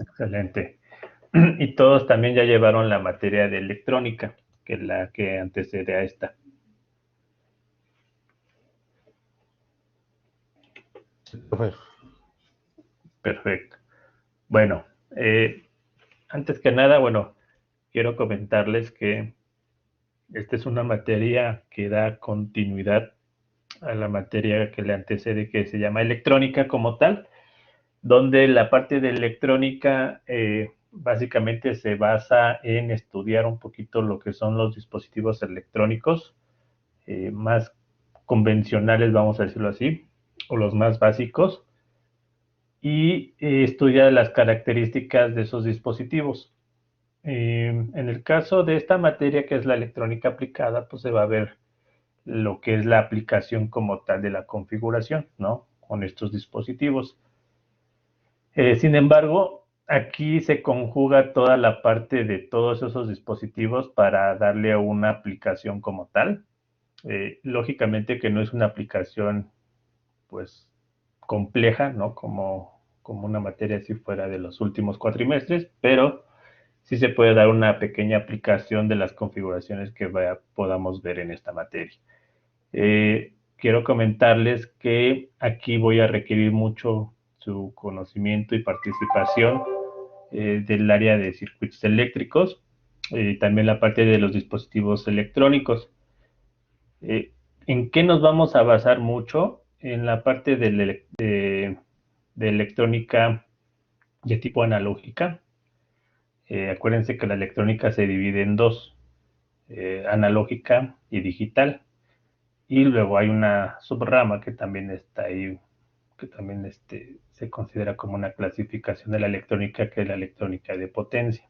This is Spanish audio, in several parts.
Excelente. Y todos también ya llevaron la materia de electrónica, que es la que antecede a esta. Profe. Perfecto. Bueno, antes que nada, bueno, quiero comentarles que esta es una materia que da continuidad a la materia que le antecede, que se llama electrónica como tal, donde la parte de electrónica básicamente se basa en estudiar un poquito lo que son los dispositivos electrónicos más convencionales, vamos a decirlo así, o los más básicos, y estudia las características de esos dispositivos. En el caso de esta materia, que es la electrónica aplicada, pues se va a ver lo que es la aplicación como tal de la configuración, ¿no? Con estos dispositivos. Sin embargo, aquí se conjuga toda la parte de todos esos dispositivos para darle una aplicación como tal. Lógicamente que no es una aplicación, pues, compleja, ¿no? Como una materia si fuera de los últimos cuatrimestres, pero sí se puede dar una pequeña aplicación de las configuraciones que podamos ver en esta materia. Quiero comentarles que aquí voy a requerir mucho su conocimiento y participación del área de circuitos eléctricos, también la parte de los dispositivos electrónicos. ¿En qué nos vamos a basar mucho? En la parte de electrónica de tipo analógica. Acuérdense que la electrónica se divide en dos, analógica y digital. Y luego hay una subrama que también está ahí, que también se considera como una clasificación de la electrónica, que es la electrónica de potencia.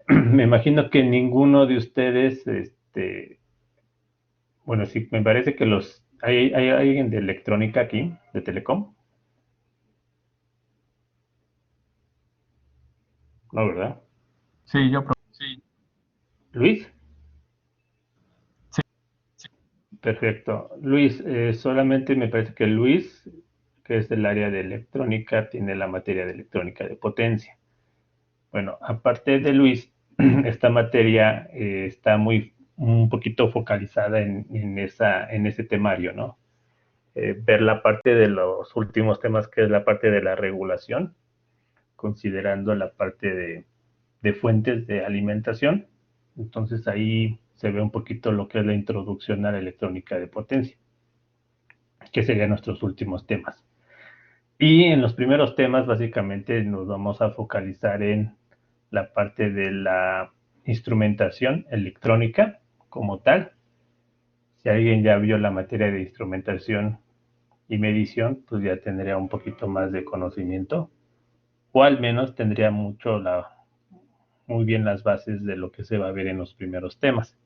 Me imagino que ninguno de ustedes, bueno, sí, me parece que ¿hay alguien de electrónica aquí, de Telecom? No, ¿verdad? Sí, yo, profe. ¿Luis? Sí. Perfecto. Luis, solamente me parece que Luis, que es del área de electrónica, tiene la materia de electrónica de potencia. Bueno, aparte de Luis, esta materia está un poquito focalizada en ese temario, ¿no? Ver la parte de los últimos temas, que es la parte de la regulación, considerando la parte de fuentes de alimentación. Entonces ahí se ve un poquito lo que es la introducción a la electrónica de potencia, que serían nuestros últimos temas. Y en los primeros temas, básicamente, nos vamos a focalizar en la parte de la instrumentación electrónica como tal. Si alguien ya vio la materia de instrumentación y medición, pues ya tendría un poquito más de conocimiento, o al menos tendría muy bien las bases de lo que se va a ver en los primeros temas.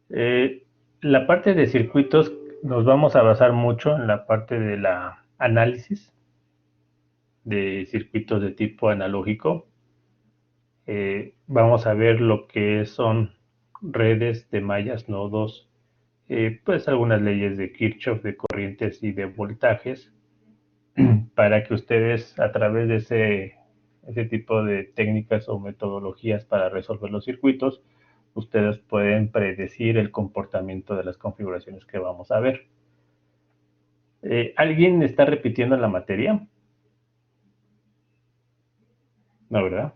La parte de circuitos nos vamos a basar mucho en la parte de la análisis de circuitos de tipo analógico. Vamos a ver lo que son redes de mallas, nodos, pues algunas leyes de Kirchhoff, de corrientes y de voltajes, para que ustedes a través de ese tipo de técnicas o metodologías para resolver los circuitos, ustedes pueden predecir el comportamiento de las configuraciones que vamos a ver. ¿Alguien está repitiendo la materia? No, ¿verdad?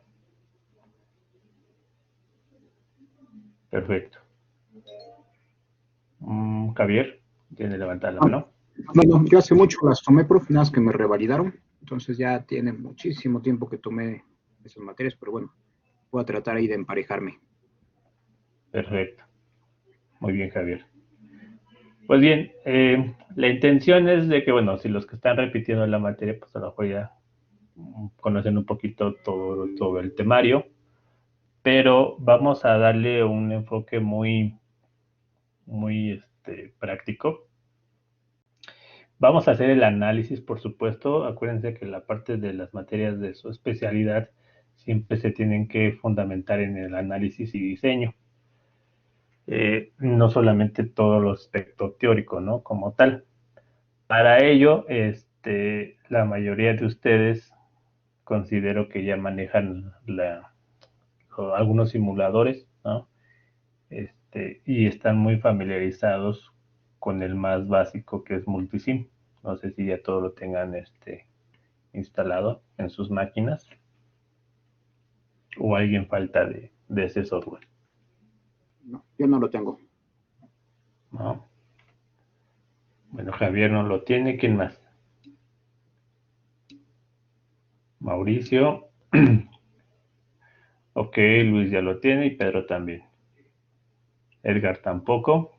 Perfecto. Javier, tiene que levantar la mano. Bueno, yo hace mucho las tomé, profe, nada más que me revalidaron, entonces ya tiene muchísimo tiempo que tomé esas materias, pero bueno, voy a tratar ahí de emparejarme. Perfecto. Muy bien, Javier. Pues bien, la intención es de que, bueno, si los que están repitiendo la materia, pues a lo mejor ya conocen un poquito todo el temario, pero vamos a darle un enfoque muy práctico. Vamos a hacer el análisis, por supuesto. Acuérdense que la parte de las materias de su especialidad siempre se tienen que fundamentar en el análisis y diseño. No solamente todo lo aspecto teórico, ¿no? Como tal. Para ello, la mayoría de ustedes considero que ya manejan algunos simuladores, ¿no? Y están muy familiarizados con el más básico, que es Multisim. No sé si ya todo lo tengan instalado en sus máquinas o alguien falta de ese software, No, yo no lo tengo. ¿no? Bueno, Javier no lo tiene. ¿Quién más? Mauricio. Ok, Luis ya lo tiene y Pedro también. Edgar tampoco.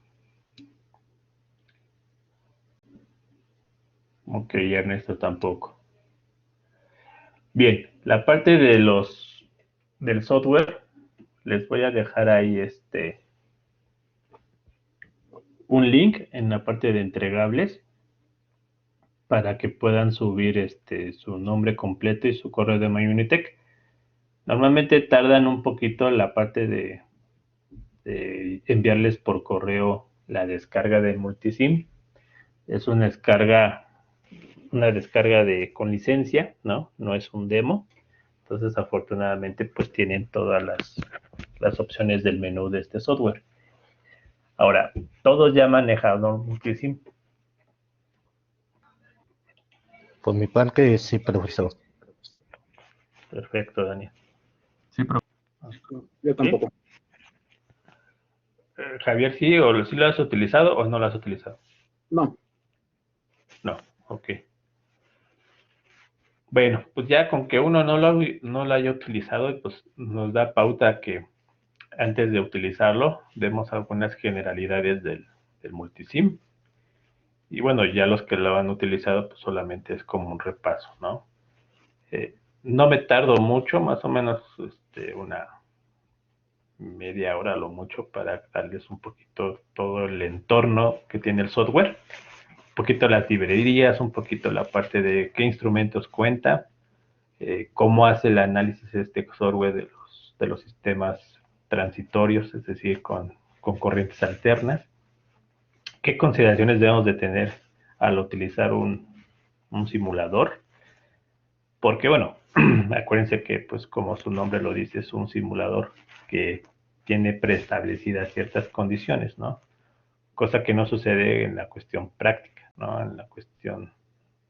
Ok, Ernesto tampoco. Bien, la parte del software, les voy a dejar ahí un link en la parte de entregables para que puedan subir su nombre completo y su correo de MyUnitech. Normalmente tardan un poquito la parte de enviarles por correo la descarga del Multisim. Es una descarga con licencia, ¿no? No es un demo. Entonces, afortunadamente, pues tienen todas las opciones del menú de este software. Ahora, todos ya manejaron Multisim. Por mi parte, sí, profesor. Perfecto, Daniel. Sí, profe. No, yo tampoco. Javier, ¿sí o sí lo has utilizado o no lo has utilizado? No. No, ok. Bueno, pues ya con que uno no lo haya utilizado, pues nos da pauta que antes de utilizarlo demos algunas generalidades del Multisim. Y bueno, ya los que lo han utilizado, pues solamente es como un repaso, ¿no? No me tardo mucho, más o menos una media hora a lo mucho para darles un poquito todo el entorno que tiene el software, un poquito las librerías, un poquito la parte de qué instrumentos cuenta, cómo hace el análisis este software de los sistemas transitorios, es decir, con corrientes alternas, qué consideraciones debemos de tener al utilizar un simulador, porque bueno, acuérdense que pues como su nombre lo dice, es un simulador que tiene preestablecidas ciertas condiciones, ¿no? Cosa que no sucede en la cuestión práctica, ¿no? En la cuestión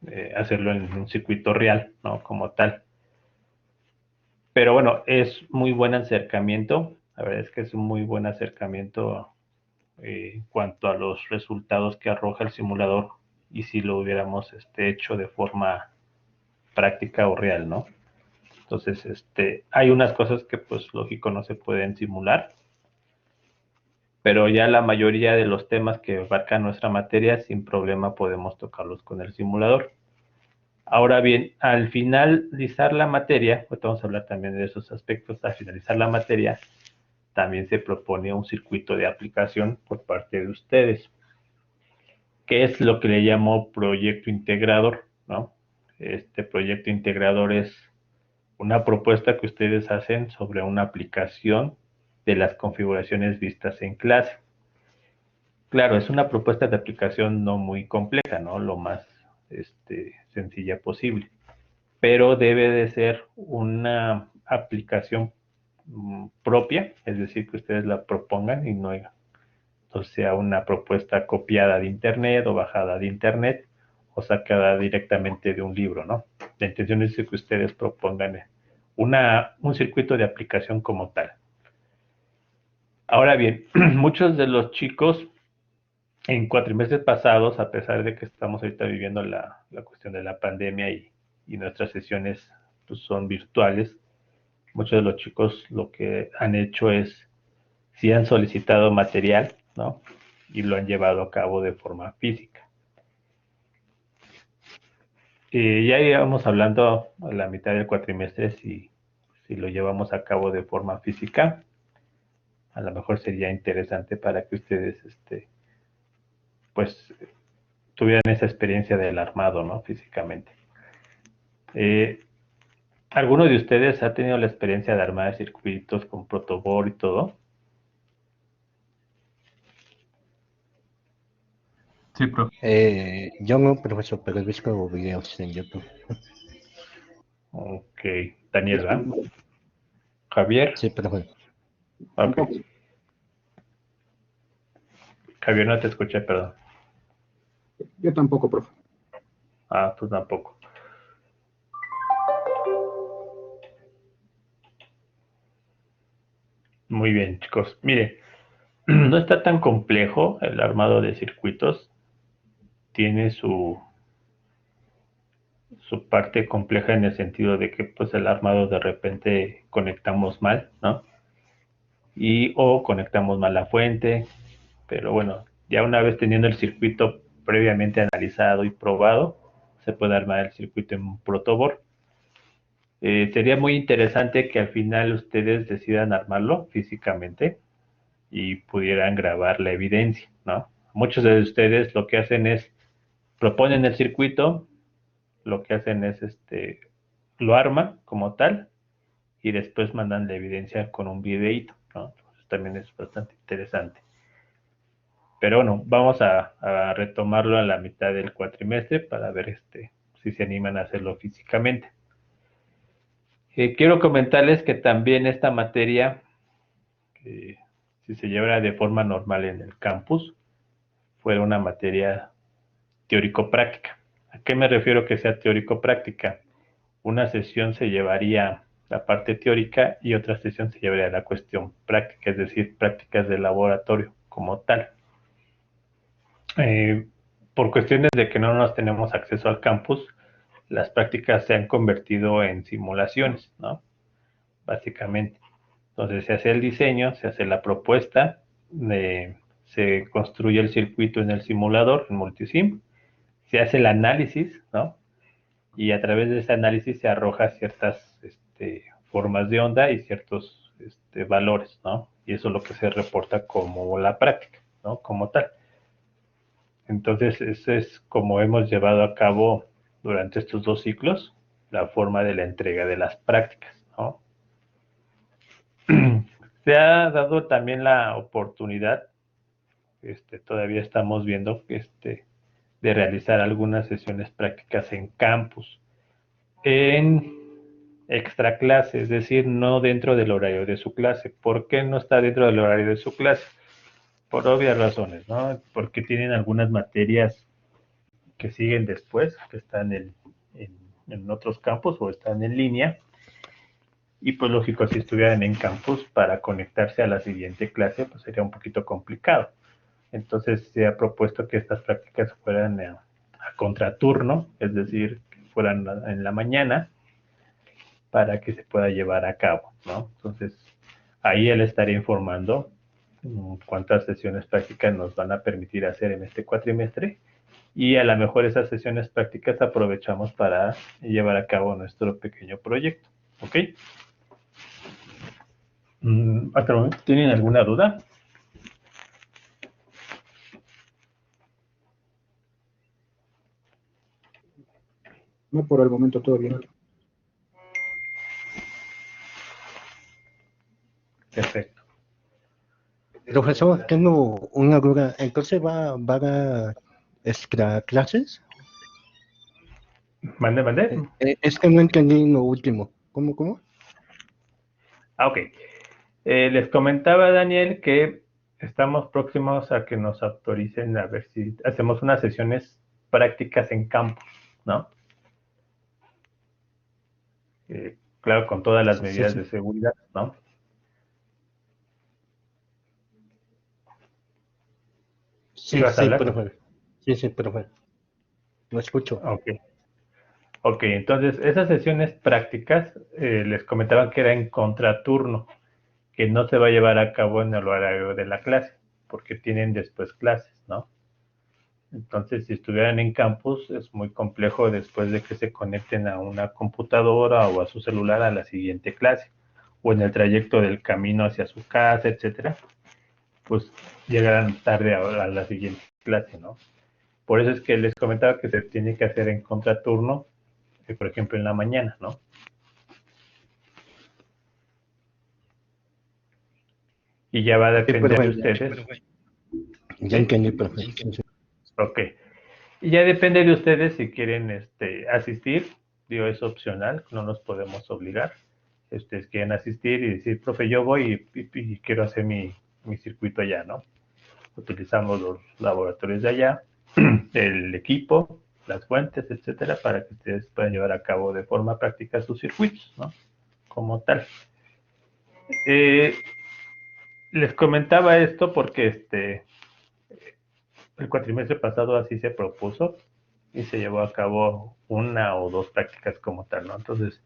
de hacerlo en un circuito real, ¿no? Como tal. Pero bueno, es muy buen acercamiento, la verdad es que es un muy buen acercamiento en cuanto a los resultados que arroja el simulador y si lo hubiéramos hecho de forma práctica o real, ¿no? Entonces, hay unas cosas que pues lógico no se pueden simular, pero ya la mayoría de los temas que abarca nuestra materia sin problema podemos tocarlos con el simulador. Ahora bien, al finalizar la materia, pues vamos a hablar también de esos aspectos, al finalizar la materia también se propone un circuito de aplicación por parte de ustedes, que es lo que le llamo proyecto integrador, ¿no? Este proyecto integrador es una propuesta que ustedes hacen sobre una aplicación de las configuraciones vistas en clase. Claro, es una propuesta de aplicación no muy compleja, ¿no? Lo más sencilla posible, pero debe de ser una aplicación propia, es decir, que ustedes la propongan y no sea una propuesta copiada de internet o bajada de internet o sacada directamente de un libro, ¿no? La intención es que ustedes propongan un circuito de aplicación como tal. Ahora bien, muchos de los chicos en cuatrimestres pasados, a pesar de que estamos ahorita viviendo la cuestión de la pandemia y nuestras sesiones pues, son virtuales, muchos de los chicos lo que han hecho es, si han solicitado material, ¿no? Y lo han llevado a cabo de forma física. Ya íbamos hablando a la mitad del cuatrimestre si lo llevamos a cabo de forma física. A lo mejor sería interesante para que ustedes, pues, tuvieran esa experiencia del armado, ¿no? Físicamente. ¿Alguno de ustedes ha tenido la experiencia de armar circuitos con protoboard y todo? Sí, profe. Yo no, profesor, pero he visto videos en YouTube. Ok. Daniel, ¿va? Javier. Sí, profe. Ok. Tampoco. Javier, no te escuché, perdón. Yo tampoco, profe. Ah, tú tampoco. Muy bien, chicos. Mire, no está tan complejo el armado de circuitos. Tiene su parte compleja en el sentido de que pues el armado de repente conectamos mal, ¿no? Y o conectamos mal la fuente, pero bueno, ya una vez teniendo el circuito previamente analizado y probado, se puede armar el circuito en protoboard. Sería muy interesante que al final ustedes decidan armarlo físicamente y pudieran grabar la evidencia, ¿no? Muchos de ustedes lo que hacen es proponen el circuito, lo que hacen es lo arman como tal y después mandan la evidencia con un videíto, ¿no? Entonces también es bastante interesante. Pero bueno, vamos a retomarlo a la mitad del cuatrimestre para ver si se animan a hacerlo físicamente. Quiero comentarles que también esta materia, si se llevara de forma normal en el campus, fuera una materia teórico-práctica. ¿A qué me refiero que sea teórico-práctica? Una sesión se llevaría la parte teórica y otra sesión se llevaría la cuestión práctica, es decir, prácticas de laboratorio como tal. Por cuestiones de que no nos tenemos acceso al campus, las prácticas se han convertido en simulaciones, ¿no? Básicamente. Entonces se hace el diseño, se hace la propuesta, se construye el circuito en el simulador, en Multisim, se hace el análisis, ¿no? Y a través de ese análisis se arroja ciertas formas de onda y ciertos valores, ¿no? Y eso es lo que se reporta como la práctica, ¿no? Como tal. Entonces, eso es como hemos llevado a cabo durante estos 2 ciclos la forma de la entrega de las prácticas, ¿no? Se ha dado también la oportunidad, todavía estamos viendo, de realizar algunas sesiones prácticas en campus, en extra clase, es decir, no dentro del horario de su clase. ¿Por qué no está dentro del horario de su clase? Por obvias razones, ¿no? Porque tienen algunas materias que siguen después, que están en otros campos o están en línea. Y pues lógico, si estuvieran en campus para conectarse a la siguiente clase, pues sería un poquito complicado. Entonces se ha propuesto que estas prácticas fueran a contraturno, es decir, que fueran en la mañana para que se pueda llevar a cabo, ¿no? Entonces ahí él estaría informando cuántas sesiones prácticas nos van a permitir hacer en este cuatrimestre y a lo mejor esas sesiones prácticas aprovechamos para llevar a cabo nuestro pequeño proyecto, ¿ok? ¿Hasta el momento tienen alguna duda? No, por el momento todo bien. Perfecto. Profesor, tengo una duda. Entonces va a dar extra clases. ¿Mande, mande? Es que no entendí lo último. ¿Cómo? Ah, ok. Les comentaba, Daniel, que estamos próximos a que nos autoricen a ver si hacemos unas sesiones prácticas en campus, ¿no? Claro, con todas las Sí, medidas sí. de seguridad, ¿no? ¿Sí Sí, vas a sí, hablar? profe. Sí, profe. Lo escucho. Ok. Ok, entonces esas sesiones prácticas les comentaban que era en contraturno, que no se va a llevar a cabo en el horario de la clase, porque tienen después clases, ¿no? Entonces, si estuvieran en campus, es muy complejo después de que se conecten a una computadora o a su celular a la siguiente clase, o en el trayecto del camino hacia su casa, etcétera, pues llegarán tarde a la siguiente clase, ¿no? Por eso es que les comentaba que se tiene que hacer en contraturno, por ejemplo, en la mañana, ¿no? Y ya va a Sí, depender de profe. ustedes, Ya ¿sí? entendí, profe. Sí, sí. Ok. Y ya depende de ustedes si quieren asistir. Digo, es opcional, no nos podemos obligar. Si ustedes quieren asistir y decir, profe, yo voy y quiero hacer mi circuito allá, ¿no? Utilizamos los laboratorios de allá, el equipo, las fuentes, etcétera, para que ustedes puedan llevar a cabo de forma práctica sus circuitos, ¿no? Como tal. Les comentaba esto porque el cuatrimestre pasado así se propuso y se llevó a cabo una o dos prácticas como tal, ¿no? Entonces,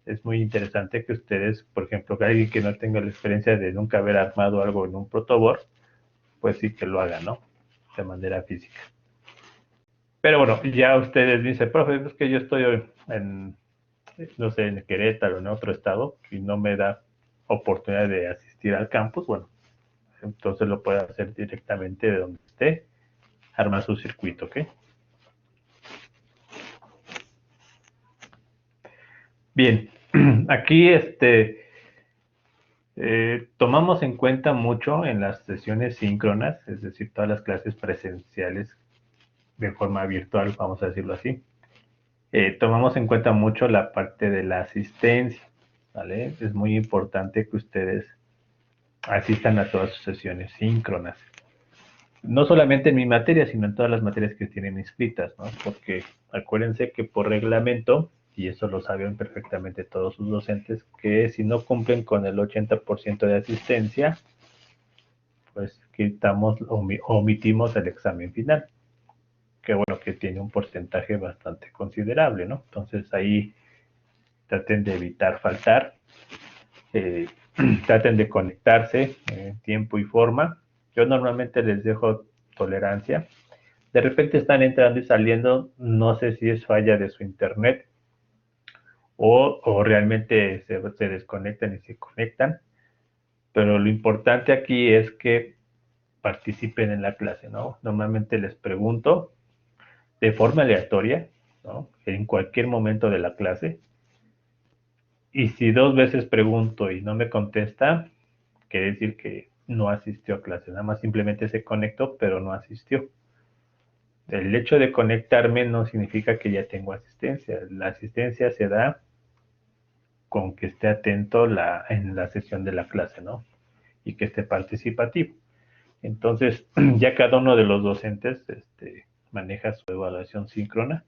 es muy interesante que ustedes, por ejemplo, que alguien que no tenga la experiencia de nunca haber armado algo en un protoboard, pues sí que lo hagan, ¿no? De manera física. Pero bueno, ya ustedes dicen, profe, es que yo estoy no sé, en Querétaro, en otro estado, y no me da oportunidad de asistir al campus, bueno, entonces lo puede hacer directamente de donde esté, armar su circuito, ¿ok? Bien, aquí tomamos en cuenta mucho en las sesiones síncronas, es decir, todas las clases presenciales de forma virtual, vamos a decirlo así. Tomamos en cuenta mucho la parte de la asistencia, ¿vale? Es muy importante que ustedes asistan a todas sus sesiones síncronas. No solamente en mi materia, sino en todas las materias que tienen inscritas, ¿no? Porque acuérdense que por reglamento, y eso lo saben perfectamente todos sus docentes, que si no cumplen con el 80% de asistencia, pues omitimos el examen final, que bueno, que tiene un porcentaje bastante considerable, ¿no? Entonces ahí traten de evitar faltar, traten de conectarse en tiempo y forma. Yo normalmente les dejo tolerancia. De repente están entrando y saliendo, no sé si es falla de su internet o realmente se desconectan y se conectan, pero lo importante aquí es que participen en la clase, ¿no? Normalmente les pregunto de forma aleatoria, ¿no? En cualquier momento de la clase, y si 2 veces pregunto y no me contesta, quiere decir que no asistió a clase, nada más simplemente se conectó, pero no asistió. El hecho de conectarme no significa que ya tengo asistencia. La asistencia se da con que esté atento en la sesión de la clase, ¿no? Y que esté participativo. Entonces, ya cada uno de los docentes maneja su evaluación síncrona.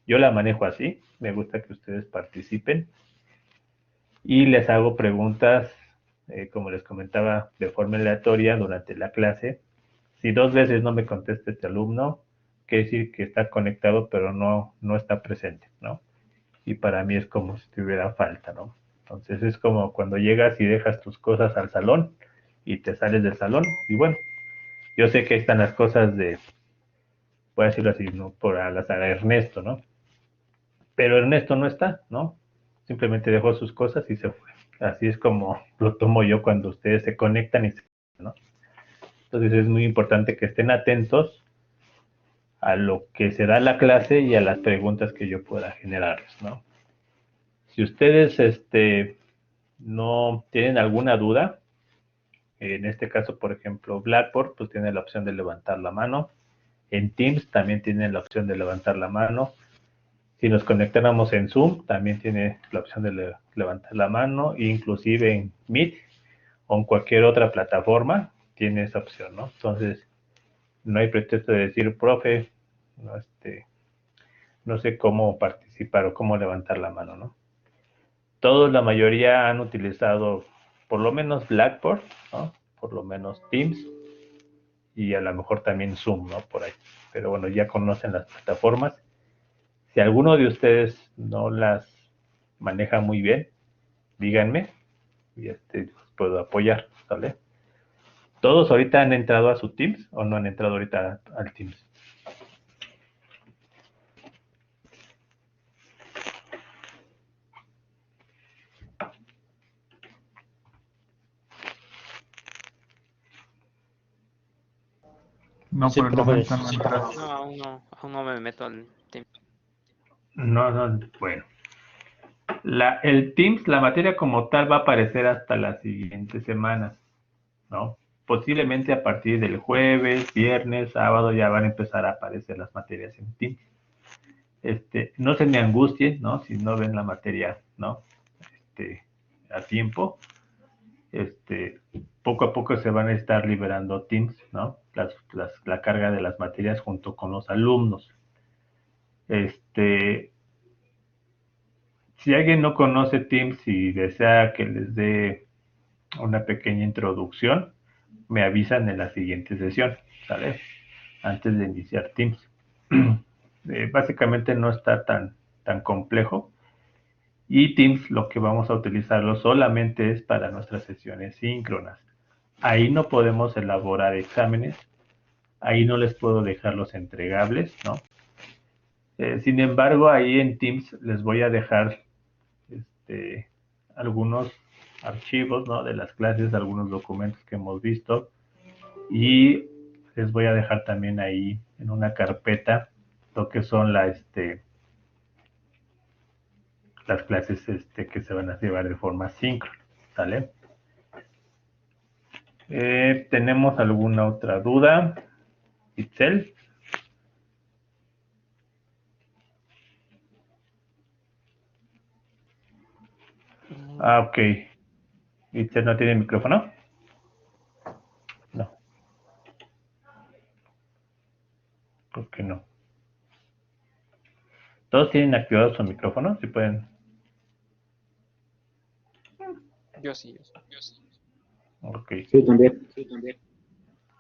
Yo la manejo así, me gusta que ustedes participen y les hago preguntas, como les comentaba, de forma aleatoria durante la clase. Si 2 veces no me contesta este alumno, quiere decir que está conectado, pero no está presente, ¿no? Y para mí es como si tuviera falta, ¿no? Entonces es como cuando llegas y dejas tus cosas al salón y te sales del salón y bueno, yo sé que ahí están las cosas voy a decirlo así, ¿no? Por azar Ernesto, ¿no? Pero Ernesto no está, ¿no? Simplemente dejó sus cosas y se fue. Así es como lo tomo yo cuando ustedes se conectan y se van, ¿no? Entonces es muy importante que estén atentos a lo que se da la clase y a las preguntas que yo pueda generarles, ¿no? Si ustedes no tienen alguna duda, en este caso, por ejemplo, Blackboard, pues tiene la opción de levantar la mano. En Teams también tienen la opción de levantar la mano. Si nos conectáramos en Zoom, también tiene la opción de levantar la mano. Inclusive en Meet o en cualquier otra plataforma, tiene esa opción, ¿no? Entonces, no hay pretexto de decir, profe, no, no sé cómo participar o cómo levantar la mano, ¿no? Todos, la mayoría han utilizado por lo menos Blackboard, ¿no? Por lo menos Teams y a lo mejor también Zoom, ¿no? Por ahí. Pero bueno, ya conocen las plataformas. Si alguno de ustedes no las maneja muy bien, díganme y los puedo apoyar, ¿vale? ¿Todos ahorita han entrado a su Teams o no han entrado ahorita al Teams? No, Sí, por el profe. momento no entras. No, aún no me meto al team. No, bueno. El Teams, la materia como tal va a aparecer hasta las siguientes semanas, ¿no? posiblemente a partir del jueves, viernes, sábado ya van a empezar a aparecer las materias en Teams. No se me angustien, ¿no? Si no ven la materia, ¿no? A tiempo. Poco a poco se van a estar liberando Teams, ¿no? La carga de las materias junto con los alumnos. Si alguien no conoce Teams y desea que les dé una pequeña introducción, me avisan en la siguiente sesión, ¿sale? Antes de iniciar Teams. Básicamente no está tan complejo. Y Teams lo que vamos a utilizarlo solamente es para nuestras sesiones síncronas. Ahí no podemos elaborar exámenes, ahí no les puedo dejar los entregables, ¿no? Sin embargo, ahí en Teams les voy a dejar algunos archivos, ¿no? De las clases, algunos documentos que hemos visto, y les voy a dejar también ahí en una carpeta lo que son las clases que se van a llevar de forma síncrona, ¿sale? ¿Tenemos alguna otra duda? Itzel. Ok. ¿Itzel no tiene micrófono? No. ¿Por qué no? ¿Todos tienen activado su micrófono? Si pueden. Yo sí. Ok. Sí, también.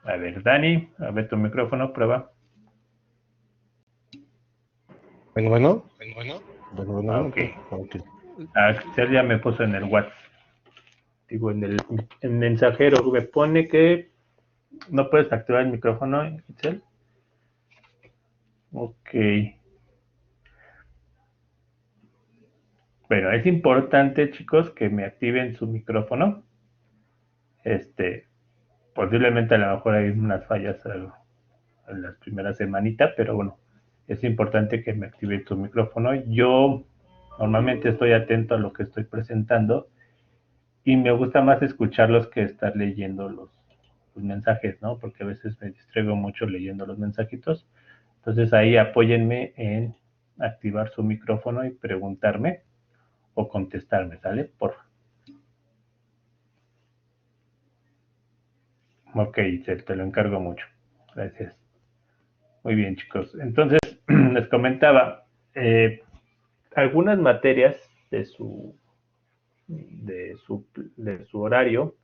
A ver, Dani, a ver tu micrófono, prueba. Bueno. Ok. Ok. Axel ya me puso en el WhatsApp. Digo, en el mensajero me pone que no puedes activar el micrófono, Itzel. Ok. Bueno, es importante, chicos, que me activen su micrófono. Posiblemente a lo mejor hay unas fallas en las primeras semanitas, pero bueno, es importante que me active tu micrófono. Yo normalmente estoy atento a lo que estoy presentando y me gusta más escucharlos que estar leyendo los mensajes, ¿no? Porque a veces me distraigo mucho leyendo los mensajitos. Entonces ahí apóyenme en activar su micrófono y preguntarme o contestarme, ¿sale? Por favor. Ok, te lo encargo mucho. Gracias. Muy bien, chicos. Entonces, les comentaba, algunas materias de de su horario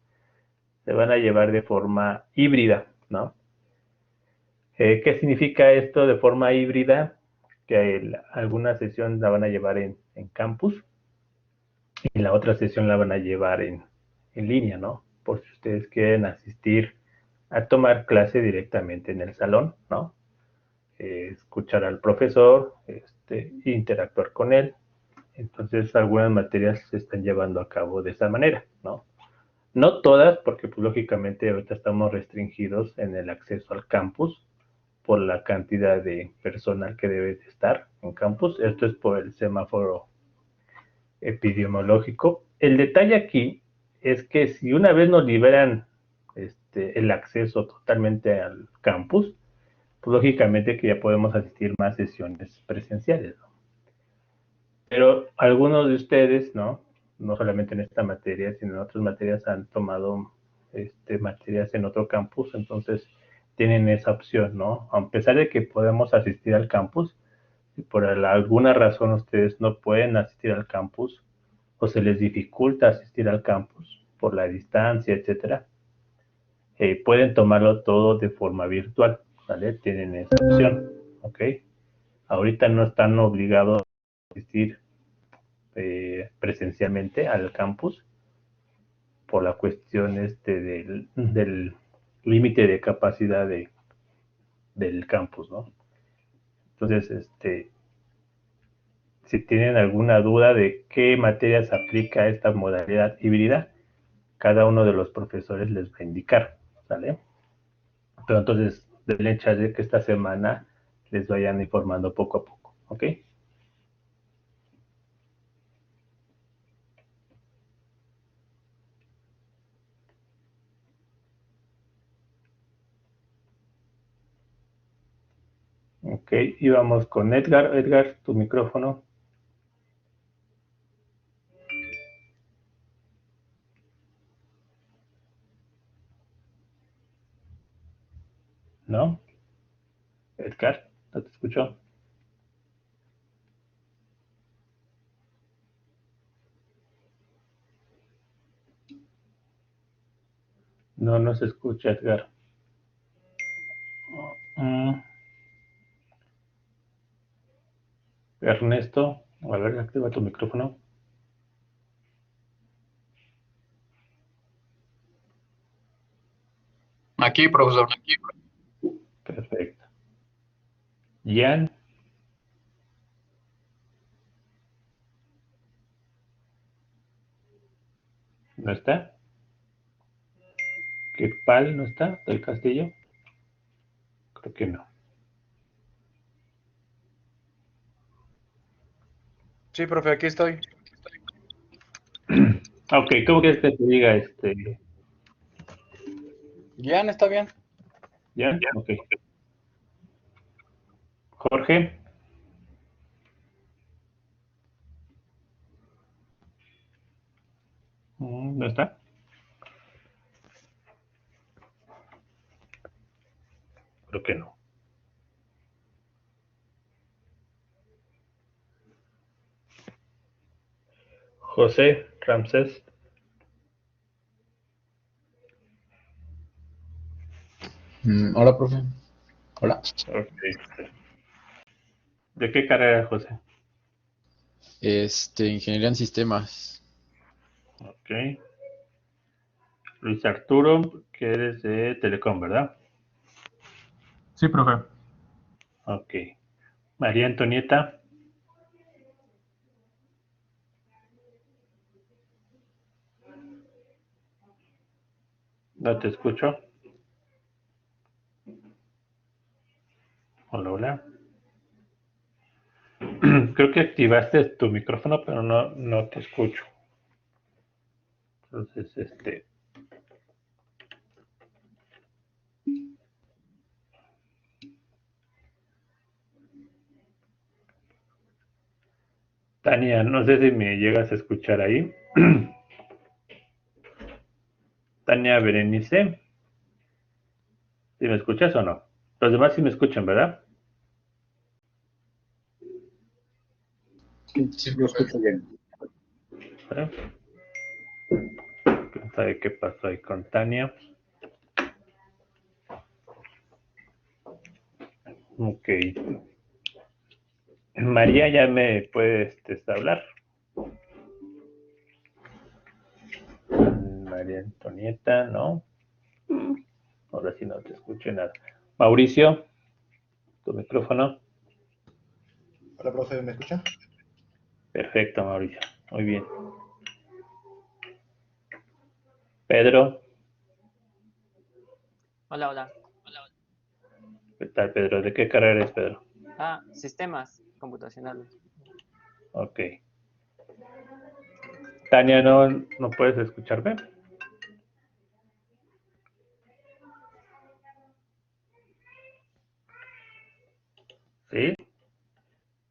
se van a llevar de forma híbrida, ¿no? ¿Qué significa esto de forma híbrida? Que alguna sesión la van a llevar en campus y la otra sesión la van a llevar en línea, ¿no? Por si ustedes quieren asistir a tomar clase directamente en el salón, ¿no? Escuchar al profesor, interactuar con él. Entonces, algunas materias se están llevando a cabo de esa manera, ¿no? No todas, porque pues, lógicamente ahorita estamos restringidos en el acceso al campus por la cantidad de personal que debe de estar en campus. Esto es por el semáforo epidemiológico. El detalle aquí es que si una vez nos liberan el acceso totalmente al campus, pues lógicamente que ya podemos asistir más sesiones presenciales, ¿no? Pero algunos de ustedes, ¿no? No solamente en esta materia, sino en otras materias han tomado materias en otro campus, entonces tienen esa opción, ¿no? A pesar de que podemos asistir al campus, si por alguna razón ustedes no pueden asistir al campus o se les dificulta asistir al campus por la distancia, etcétera, pueden tomarlo todo de forma virtual, ¿vale? Tienen esa opción, ¿ok? Ahorita no están obligados a asistir presencialmente al campus por la cuestión del límite de capacidad del campus, ¿no? Entonces, si tienen alguna duda de qué materias aplica esta modalidad híbrida, cada uno de los profesores les va a indicar, ¿sale? Pero entonces, denle hecho de que esta semana les vayan informando poco a poco, ¿ok? Ok, y vamos con Edgar. Edgar, tu micrófono. ¿No? Edgar, ¿no te escucho? No nos escucha, Edgar. Mm, Ernesto, a ver, activa tu micrófono. Aquí, profesor. Perfecto. Ian. ¿No está? ¿Kirpal no está? ¿Del Castillo? Creo que no. Sí, profe, aquí estoy. Ok, ¿cómo quieres que te diga Gian, ¿está bien? ¿Ian? Ok. Jorge. ¿No está? Creo que no. José Ramsés. Hola, profe. Hola. Ok. ¿De qué carrera, José? Ingeniería en sistemas. Ok. Luis Arturo, que eres de Telecom, ¿verdad? Sí, profe. Ok. María Antonieta. No te escucho. Hola, hola. Creo que activaste tu micrófono, pero no te escucho. Entonces, Tania, no sé si me llegas a escuchar ahí. Tania Berenice, ¿sí me escuchas o no? Los demás sí me escuchan, ¿verdad? Sí, Yo profe. escucho bien. ¿Eh? ¿Quién sabe qué pasó ahí con Tania? Ok. María ya me puede hablar. María Antonieta, ¿no? Ahora sí no te escucho nada. Mauricio, tu micrófono. Hola, profe, ¿me escucha? Perfecto, Mauricio. Muy bien. Pedro, Hola, hola. ¿qué tal, Pedro? ¿De qué carrera eres, Pedro? Sistemas computacionales. Ok. Tania, ¿no puedes escucharme? ¿Sí?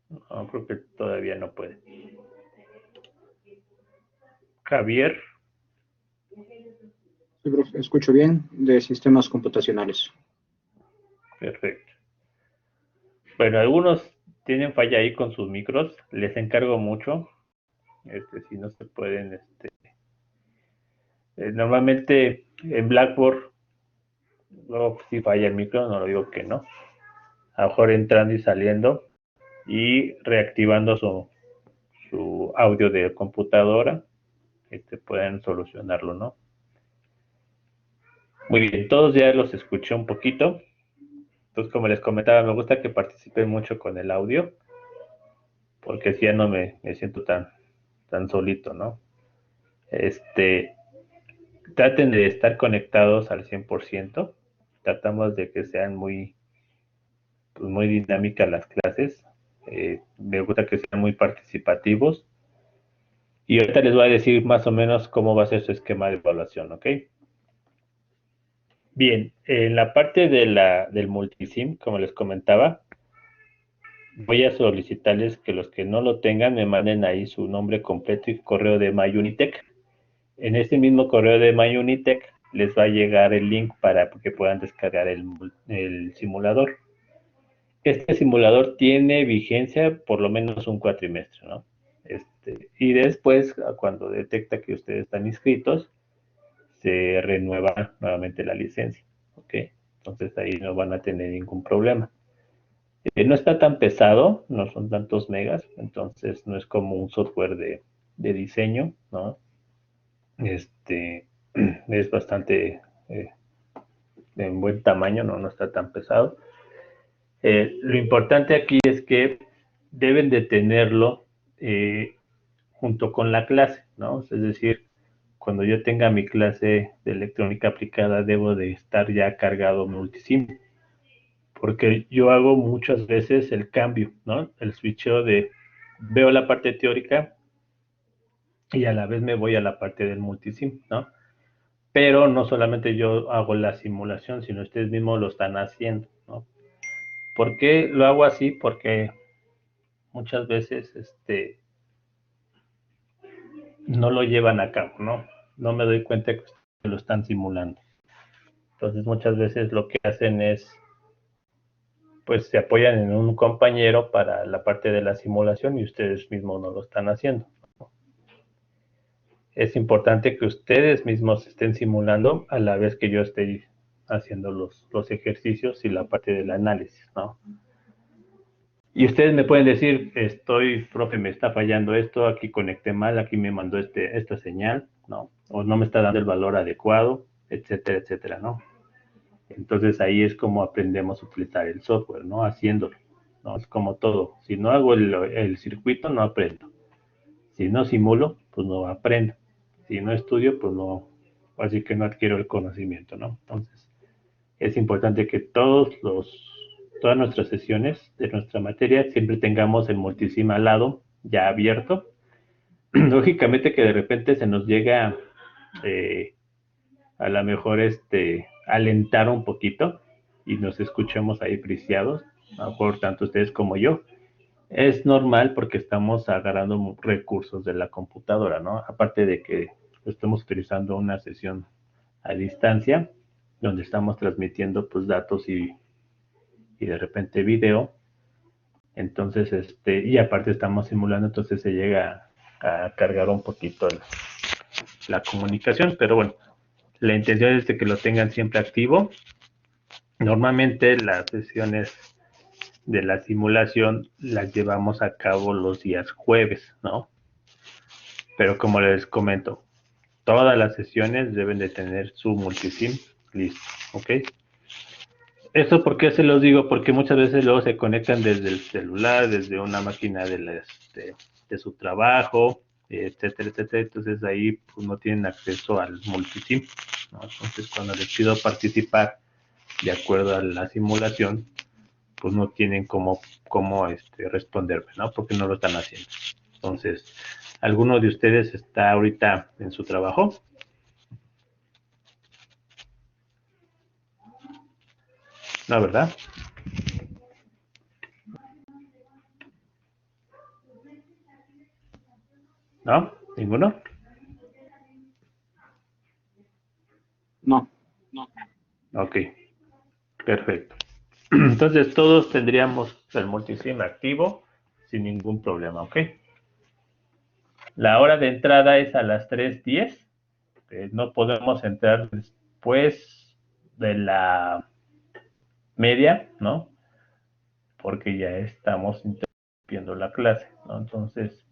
No, creo que todavía no puede. Javier, Sí, profe, escucho bien de sistemas computacionales. perfecto. Bueno, algunos tienen falla ahí con sus micros. Les encargo mucho. Si no se pueden, normalmente en Blackboard, luego si falla el micro, no lo digo que no. A lo mejor entrando y saliendo y reactivando su audio de computadora, pueden solucionarlo, ¿no? Muy bien, todos ya los escuché un poquito. Entonces, como les comentaba, me gusta que participen mucho con el audio, porque así ya no me siento tan solito, ¿no? Traten de estar conectados al 100%. Tratamos de que sean muy dinámicas las clases. Me gusta que sean muy participativos. Y ahorita les voy a decir más o menos cómo va a ser su esquema de evaluación, ¿ok? Bien, en la parte del multisim, como les comentaba, voy a solicitarles que los que no lo tengan me manden ahí su nombre completo y correo de MyUnitech. En ese mismo correo de MyUnitech les va a llegar el link para que puedan descargar el simulador. Este simulador tiene vigencia por lo menos un cuatrimestre, ¿no? Y después, cuando detecta que ustedes están inscritos, se renueva nuevamente la licencia, ¿ok? Entonces ahí no van a tener ningún problema. No está tan pesado, no son tantos megas, entonces no es como un software de diseño, ¿no? Es bastante de buen tamaño, no está tan pesado. Lo importante aquí es que deben de tenerlo junto con la clase, ¿no? Es decir, cuando yo tenga mi clase de electrónica aplicada, debo de estar ya cargado multisim, porque yo hago muchas veces el cambio, ¿no? El switcheo de veo la parte teórica y a la vez me voy a la parte del multisim, ¿no? Pero no solamente yo hago la simulación, sino ustedes mismos lo están haciendo, ¿no? ¿Por qué lo hago así? Porque muchas veces no lo llevan a cabo, ¿no? No me doy cuenta que lo están simulando. Entonces muchas veces lo que hacen es, pues se apoyan en un compañero para la parte de la simulación y ustedes mismos no lo están haciendo. Es importante que ustedes mismos estén simulando a la vez que yo esté haciendo los ejercicios y la parte del análisis, ¿no? Y ustedes me pueden decir, profe, me está fallando esto, aquí conecté mal, aquí me mandó esta señal, ¿no? O no me está dando el valor adecuado, etcétera, etcétera, ¿no? Entonces ahí es como aprendemos a utilizar el software, ¿no? Haciéndolo, ¿no? Es como todo. Si no hago el circuito, no aprendo. Si no simulo, pues no aprendo. Si no estudio, pues no, así que no adquiero el conocimiento, ¿no? Entonces, es importante que todas nuestras sesiones de nuestra materia siempre tengamos el multisim al lado, ya abierto. Lógicamente que de repente se nos llega a lo mejor alentar un poquito y nos escuchamos ahí friciados, a lo mejor tanto ustedes como yo. Es normal porque estamos agarrando recursos de la computadora, ¿no? Aparte de que estamos utilizando una sesión a distancia, donde estamos transmitiendo pues datos y de repente video. Entonces, y aparte estamos simulando, entonces se llega a cargar un poquito la comunicación, pero bueno, la intención es de que lo tengan siempre activo. Normalmente las sesiones de la simulación las llevamos a cabo los días jueves, ¿no? Pero como les comento, todas las sesiones deben de tener su multisim listo, ¿ok? ¿Eso por qué se los digo? Porque muchas veces luego se conectan desde el celular, desde una máquina de su trabajo, etcétera, etcétera. Entonces ahí pues, no tienen acceso al multisim, ¿no? Entonces cuando les pido participar de acuerdo a la simulación, pues no tienen cómo responderme, ¿no? Porque no lo están haciendo. Entonces, ¿alguno de ustedes está ahorita en su trabajo? No, ¿verdad? ¿No? ¿Ninguno? No. Ok, perfecto. Entonces todos tendríamos el multisim activo sin ningún problema, ¿ok? La hora de entrada es a las 3:10. No podemos entrar después de la media, ¿no? Porque ya estamos interrumpiendo la clase, ¿no? Entonces,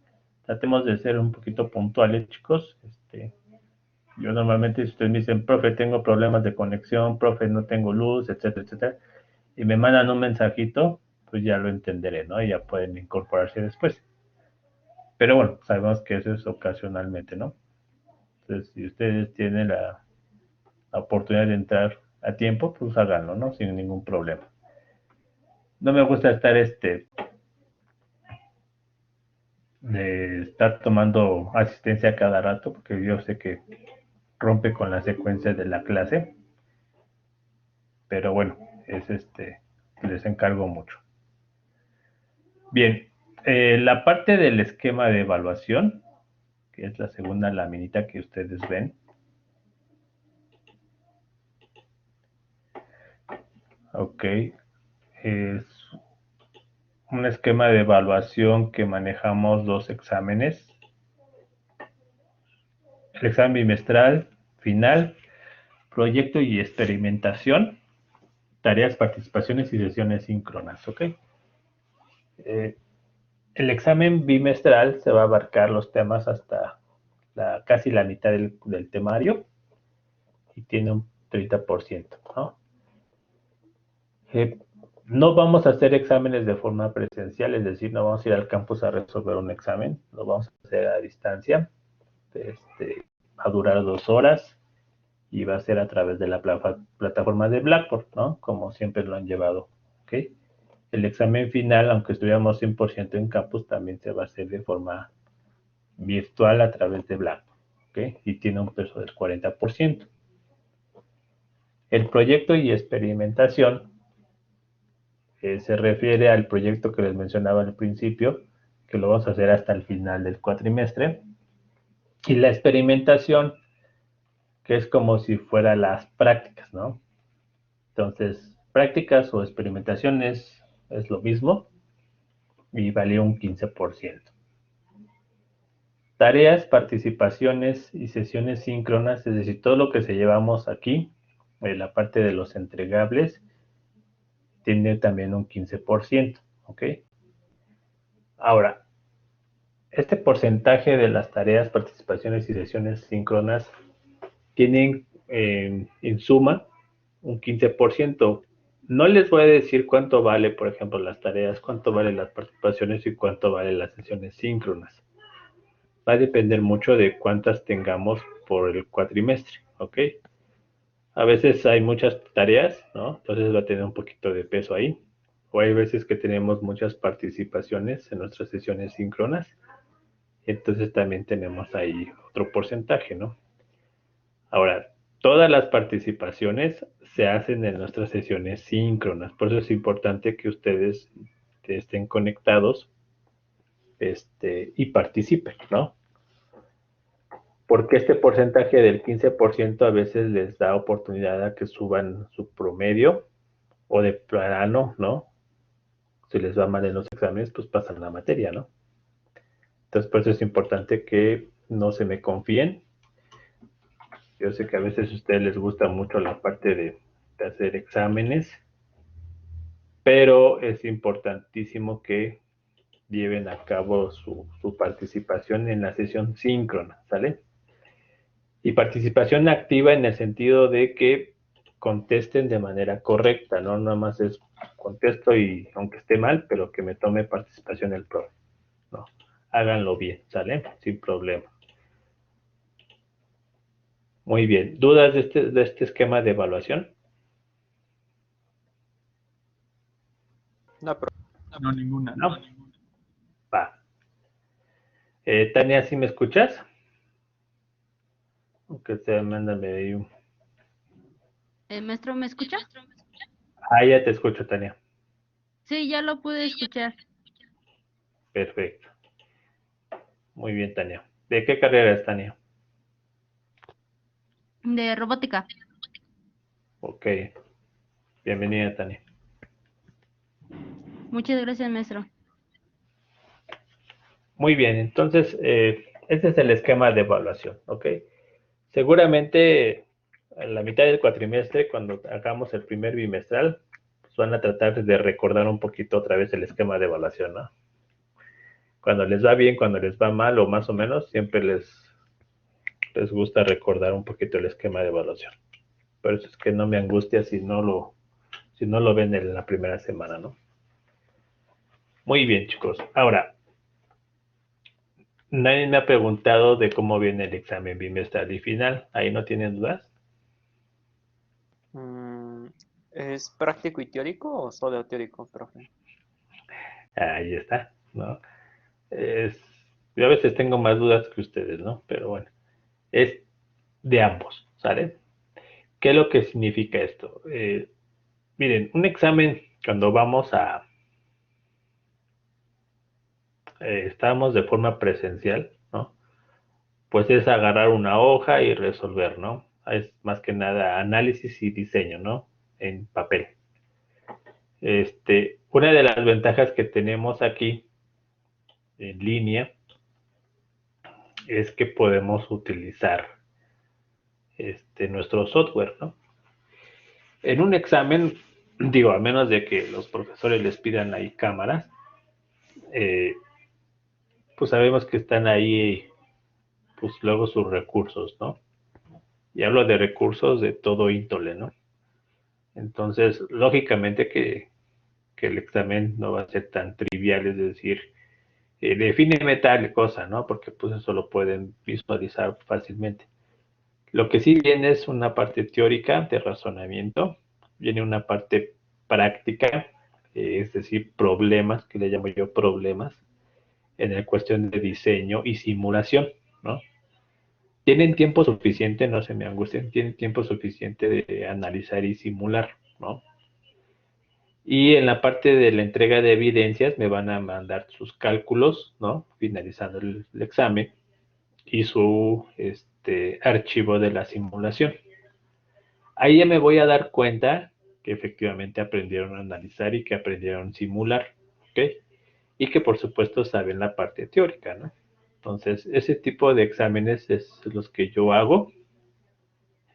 tratemos de ser un poquito puntuales, chicos. Yo normalmente, si ustedes me dicen, profe, tengo problemas de conexión, profe, no tengo luz, etcétera, etcétera, y me mandan un mensajito, pues ya lo entenderé, ¿no? Y ya pueden incorporarse después. Pero bueno, sabemos que eso es ocasionalmente, ¿no? Entonces, si ustedes tienen la oportunidad de entrar a tiempo, pues háganlo, ¿no? Sin ningún problema. No me gusta estar de estar tomando asistencia cada rato, porque yo sé que rompe con la secuencia de la clase. Pero bueno, les encargo mucho. Bien, la parte del esquema de evaluación, que es la segunda laminita que ustedes ven. Ok, es un esquema de evaluación que manejamos 2 exámenes. El examen bimestral final, proyecto y experimentación, tareas, participaciones y sesiones síncronas, ¿ok? El examen bimestral se va a abarcar los temas hasta casi la mitad del temario y tiene un 30%, ¿no? No vamos a hacer exámenes de forma presencial, es decir, no vamos a ir al campus a resolver un examen, lo vamos a hacer a distancia. Va a durar 2 horas y va a ser a través de la plataforma de Blackboard, ¿no? Como siempre lo han llevado, ¿ok? El examen final, aunque estuviéramos 100% en campus, también se va a hacer de forma virtual a través de Blackboard, ¿ok? Y tiene un peso del 40%. El proyecto y experimentación se refiere al proyecto que les mencionaba al principio, que lo vamos a hacer hasta el final del cuatrimestre. Y la experimentación, que es como si fuera las prácticas, ¿no? Entonces, prácticas o experimentaciones es lo mismo y vale un 15%. Tareas, participaciones y sesiones síncronas, es decir, todo lo que se llevamos aquí, la parte de los entregables, tiene también un 15%, ¿ok? Ahora, este porcentaje de las tareas, participaciones y sesiones síncronas tienen en suma un 15%. No les voy a decir cuánto vale, por ejemplo, las tareas, cuánto valen las participaciones y cuánto valen las sesiones síncronas. Va a depender mucho de cuántas tengamos por el cuatrimestre, ¿ok? A veces hay muchas tareas, ¿no? Entonces va a tener un poquito de peso ahí. O hay veces que tenemos muchas participaciones en nuestras sesiones síncronas. Entonces también tenemos ahí otro porcentaje, ¿no? Ahora, todas las participaciones se hacen en nuestras sesiones síncronas. Por eso es importante que ustedes estén conectados y participen, ¿no? Porque este porcentaje del 15% a veces les da oportunidad a que suban su promedio o de plano, ¿no? Si les va mal en los exámenes, pues pasan la materia, ¿no? Entonces, por eso es importante que no se me confíen. Yo sé que a veces a ustedes les gusta mucho la parte de hacer exámenes, pero es importantísimo que lleven a cabo su participación en la sesión síncrona, ¿sale? Y participación activa en el sentido de que contesten de manera correcta, no nada más es contesto y aunque esté mal, pero que me tome participación el profe, ¿no? Háganlo bien, ¿sale? Sin problema. Muy bien. ¿Dudas de este esquema de evaluación? No, profe. No, ninguna. No. Va. Tania, ¿sí me escuchas? Aunque te mándame ahí un... Maestro, ¿me escucha? Ah, ya te escucho, Tania. Sí, ya lo pude escuchar. Perfecto. Muy bien, Tania. ¿De qué carrera es, Tania? De robótica. Ok. Bienvenida, Tania. Muchas gracias, maestro. Muy bien, entonces, este es el esquema de evaluación, ¿ok? Seguramente en la mitad del cuatrimestre, cuando hagamos el primer bimestral, pues van a tratar de recordar un poquito otra vez el esquema de evaluación, ¿no? Cuando les va bien, cuando les va mal o más o menos, siempre les gusta recordar un poquito el esquema de evaluación. Por eso es que no me angustia si no lo ven en la primera semana, ¿no? Muy bien, chicos. Ahora, nadie me ha preguntado de cómo viene el examen bimestral y final. ¿Ahí no tienen dudas? ¿Es práctico y teórico o solo teórico, profe? Ahí está, ¿no? Yo a veces tengo más dudas que ustedes, ¿no? Pero bueno, es de ambos, ¿sale? ¿Qué es lo que significa esto? Miren, un examen, cuando vamos a estábamos de forma presencial, ¿no? Pues es agarrar una hoja y resolver, ¿no? Es más que nada análisis y diseño, ¿no? En papel. Una de las ventajas que tenemos aquí en línea es que podemos utilizar nuestro software, ¿no? En un examen, digo, a menos de que los profesores les pidan ahí cámaras, pues sabemos que están ahí, pues luego sus recursos, ¿no? Y hablo de recursos de todo índole, ¿no? Entonces, lógicamente que el examen no va a ser tan trivial, es decir, defíneme tal cosa, ¿no? Porque pues eso lo pueden visualizar fácilmente. Lo que sí viene es una parte teórica de razonamiento, viene una parte práctica, es decir, problemas, que le llamo yo problemas, en la cuestión de diseño y simulación, ¿no? Tienen tiempo suficiente, no se me angustien, tienen tiempo suficiente de analizar y simular, ¿no? Y en la parte de la entrega de evidencias me van a mandar sus cálculos, ¿no? Finalizando el examen y su archivo de la simulación. Ahí ya me voy a dar cuenta que efectivamente aprendieron a analizar y que aprendieron a simular, ¿ok? Y que por supuesto saben la parte teórica, ¿no? Entonces, ese tipo de exámenes es los que yo hago.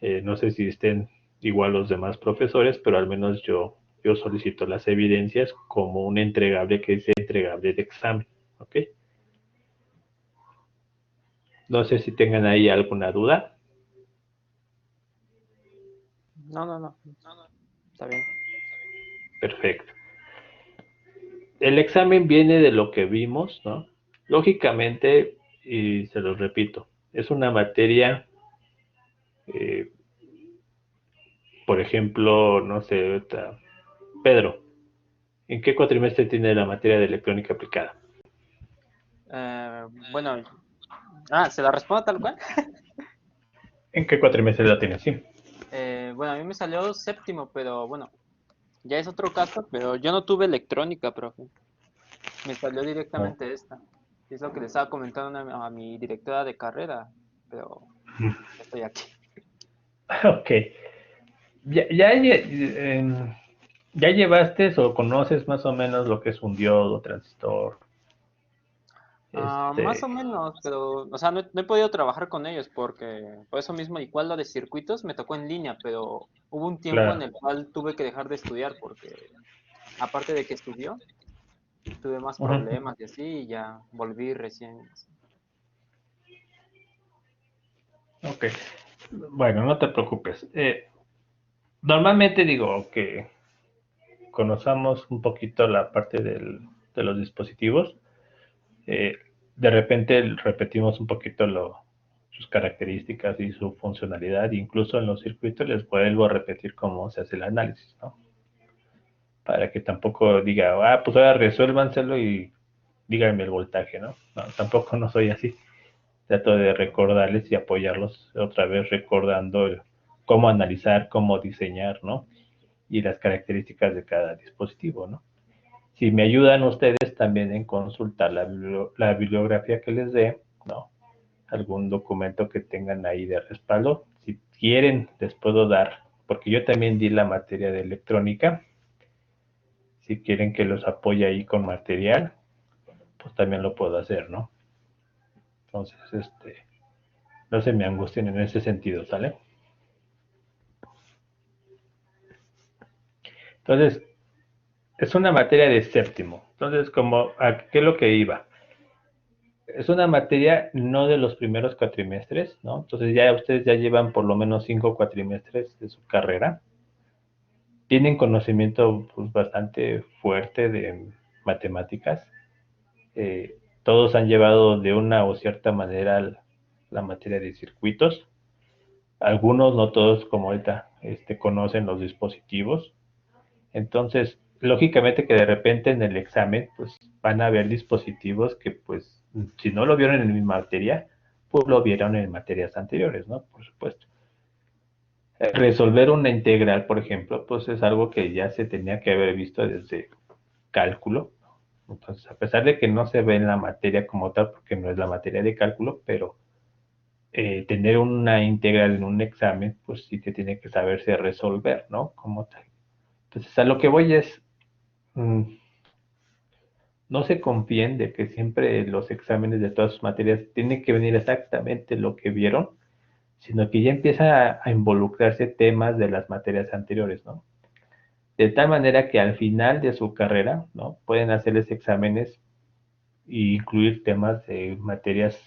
No sé si estén igual los demás profesores, pero al menos yo solicito las evidencias como un entregable que dice entregable de examen, ¿ok? No sé si tengan ahí alguna duda. No. Está bien. Perfecto. El examen viene de lo que vimos, ¿no? Lógicamente, y se los repito, es una materia, por ejemplo, no sé, Pedro, ¿en qué cuatrimestre tiene la materia de electrónica aplicada? Bueno, ¿se la respondo tal cual? ¿En qué cuatrimestre la tiene? Sí. Bueno, a mí me salió séptimo, pero bueno, ya es otro caso, pero yo no tuve electrónica, profe. Me salió directamente esta. Es lo que les estaba comentando a mi directora de carrera, pero estoy aquí. Ok. ¿Ya llevaste o conoces más o menos lo que es un diodo, transistor? Más o menos, pero, o sea, no he podido trabajar con ellos porque, por eso mismo, igual lo de circuitos me tocó en línea, pero hubo un tiempo en Claro. el cual tuve que dejar de estudiar porque, aparte de que estudió, tuve más Ujú. problemas y así, y ya volví recién. Ok. Bueno, no te preocupes. Normalmente digo que conozcamos un poquito la parte de los dispositivos. De repente repetimos un poquito sus características y su funcionalidad. Incluso en los circuitos les vuelvo a repetir cómo se hace el análisis, ¿no? Para que tampoco diga, pues ahora resuélvanselo y díganme el voltaje, ¿no? No, tampoco no soy así. Trato de recordarles y apoyarlos otra vez recordando cómo analizar, cómo diseñar, ¿no? Y las características de cada dispositivo, ¿no? Si me ayudan ustedes también en consultar la bibliografía que les dé, ¿no? Algún documento que tengan ahí de respaldo. Si quieren, les puedo dar, porque yo también di la materia de electrónica. Si quieren que los apoye ahí con material, pues también lo puedo hacer, ¿no? Entonces, no se me angustien en ese sentido, ¿sale? Entonces, es una materia de séptimo. Entonces, ¿a qué es lo que iba? Es una materia no de los primeros cuatrimestres, ¿no? Entonces ya ustedes ya llevan por lo menos 5 cuatrimestres de su carrera. Tienen conocimiento pues, bastante fuerte de matemáticas. Todos han llevado de una o cierta manera la materia de circuitos. Algunos, no todos, como ahorita, conocen los dispositivos. Entonces, lógicamente que de repente en el examen, pues van a haber dispositivos que, pues, si no lo vieron en mi materia, pues lo vieron en materias anteriores, ¿no? Por supuesto. Resolver una integral, por ejemplo, pues es algo que ya se tenía que haber visto desde cálculo, Entonces, a pesar de que no se ve en la materia como tal, porque no es la materia de cálculo, pero tener una integral en un examen, pues sí que tiene que saberse resolver, ¿no? Como tal. Entonces, a lo que voy es, no se confíen de que siempre los exámenes de todas sus materias tienen que venir exactamente lo que vieron, sino que ya empieza a involucrarse temas de las materias anteriores, ¿no? De tal manera que al final de su carrera, ¿no? Pueden hacerles exámenes e incluir temas de materias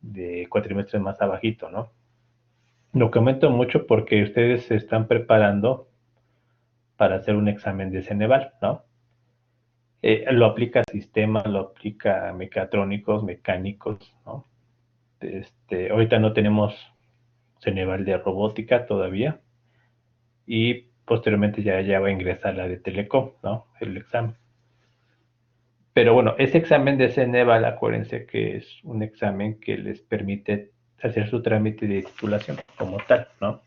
de cuatrimestres más abajito, ¿no? Lo comento mucho porque ustedes se están preparando para hacer un examen de Ceneval, ¿no? Lo aplica a sistemas, lo aplica a mecatrónicos, mecánicos, ¿no? Ahorita no tenemos Ceneval de robótica todavía y posteriormente ya va a ingresar la de Telecom, ¿no? El examen. Pero bueno, ese examen de Ceneval, acuérdense que es un examen que les permite hacer su trámite de titulación como tal, ¿no?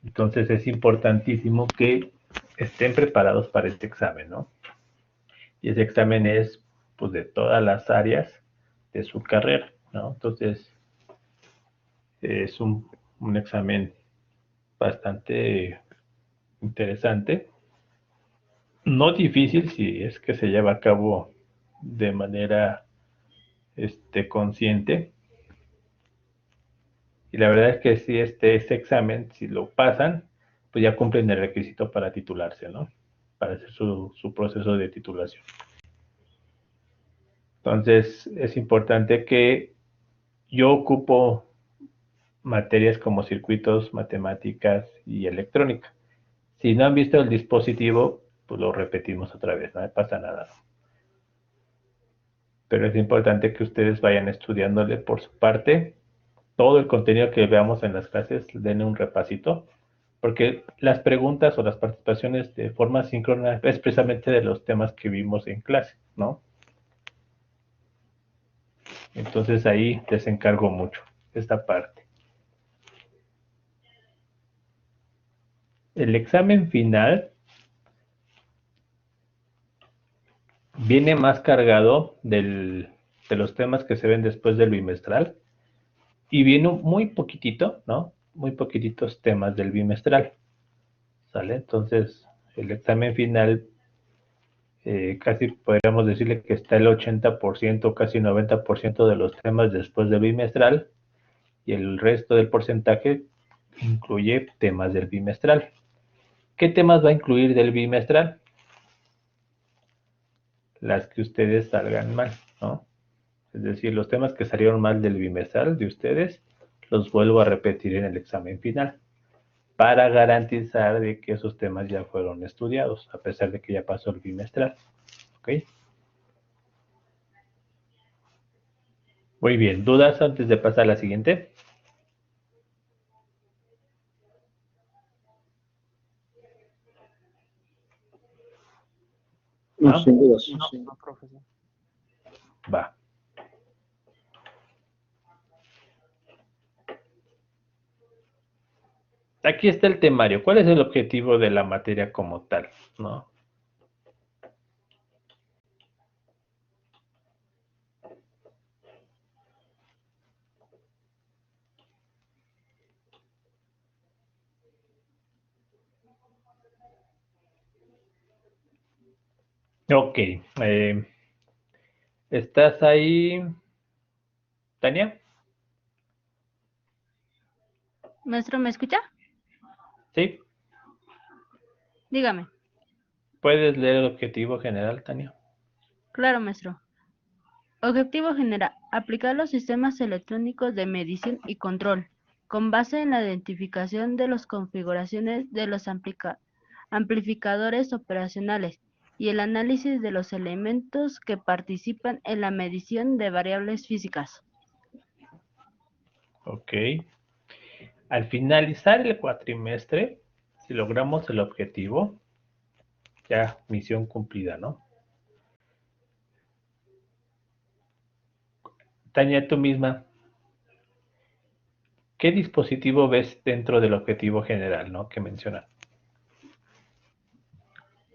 Entonces es importantísimo que estén preparados para este examen, ¿no? Y ese examen es, pues, de todas las áreas de su carrera, ¿no? Entonces es un examen bastante interesante, no difícil si es que se lleva a cabo de manera consciente. Y la verdad es que si este examen, si lo pasan, pues ya cumplen el requisito para titularse, ¿no? Para hacer su proceso de titulación. Entonces, es importante que yo ocupo materias como circuitos, matemáticas y electrónica. Si no han visto el dispositivo, pues lo repetimos otra vez, no me pasa nada. Pero es importante que ustedes vayan estudiándole por su parte todo el contenido que veamos en las clases, den un repasito, porque las preguntas o las participaciones de forma síncrona es precisamente de los temas que vimos en clase, ¿no? Entonces ahí les encargo mucho esta parte. El examen final viene más cargado de los temas que se ven después del bimestral y viene muy poquitito, ¿no? Muy poquititos temas del bimestral, ¿sale? Entonces, el examen final casi podríamos decirle que está el 80%, casi 90% de los temas después del bimestral y el resto del porcentaje incluye temas del bimestral. ¿Qué temas va a incluir del bimestral? Las que ustedes salgan mal, ¿no? Es decir, los temas que salieron mal del bimestral de ustedes, los vuelvo a repetir en el examen final para garantizar de que esos temas ya fueron estudiados, a pesar de que ya pasó el bimestral. ¿Ok? Muy bien, ¿dudas antes de pasar a la siguiente? No, ¿No? sin dudas. No, profesor. Va. Aquí está el temario. ¿Cuál es el objetivo de la materia como tal? ¿No? Ok. ¿Estás ahí, Tania? Maestro, ¿me escucha? Sí. Dígame. ¿Puedes leer el objetivo general, Tania? Claro, maestro. Objetivo general. Aplicar los sistemas electrónicos de medición y control, con base en la identificación de las configuraciones de los amplificadores operacionales y el análisis de los elementos que participan en la medición de variables físicas. Ok. Al finalizar el cuatrimestre, si logramos el objetivo, ya misión cumplida, ¿no? Tania, tú misma, ¿qué dispositivo ves dentro del objetivo general, ¿no? Que mencionan.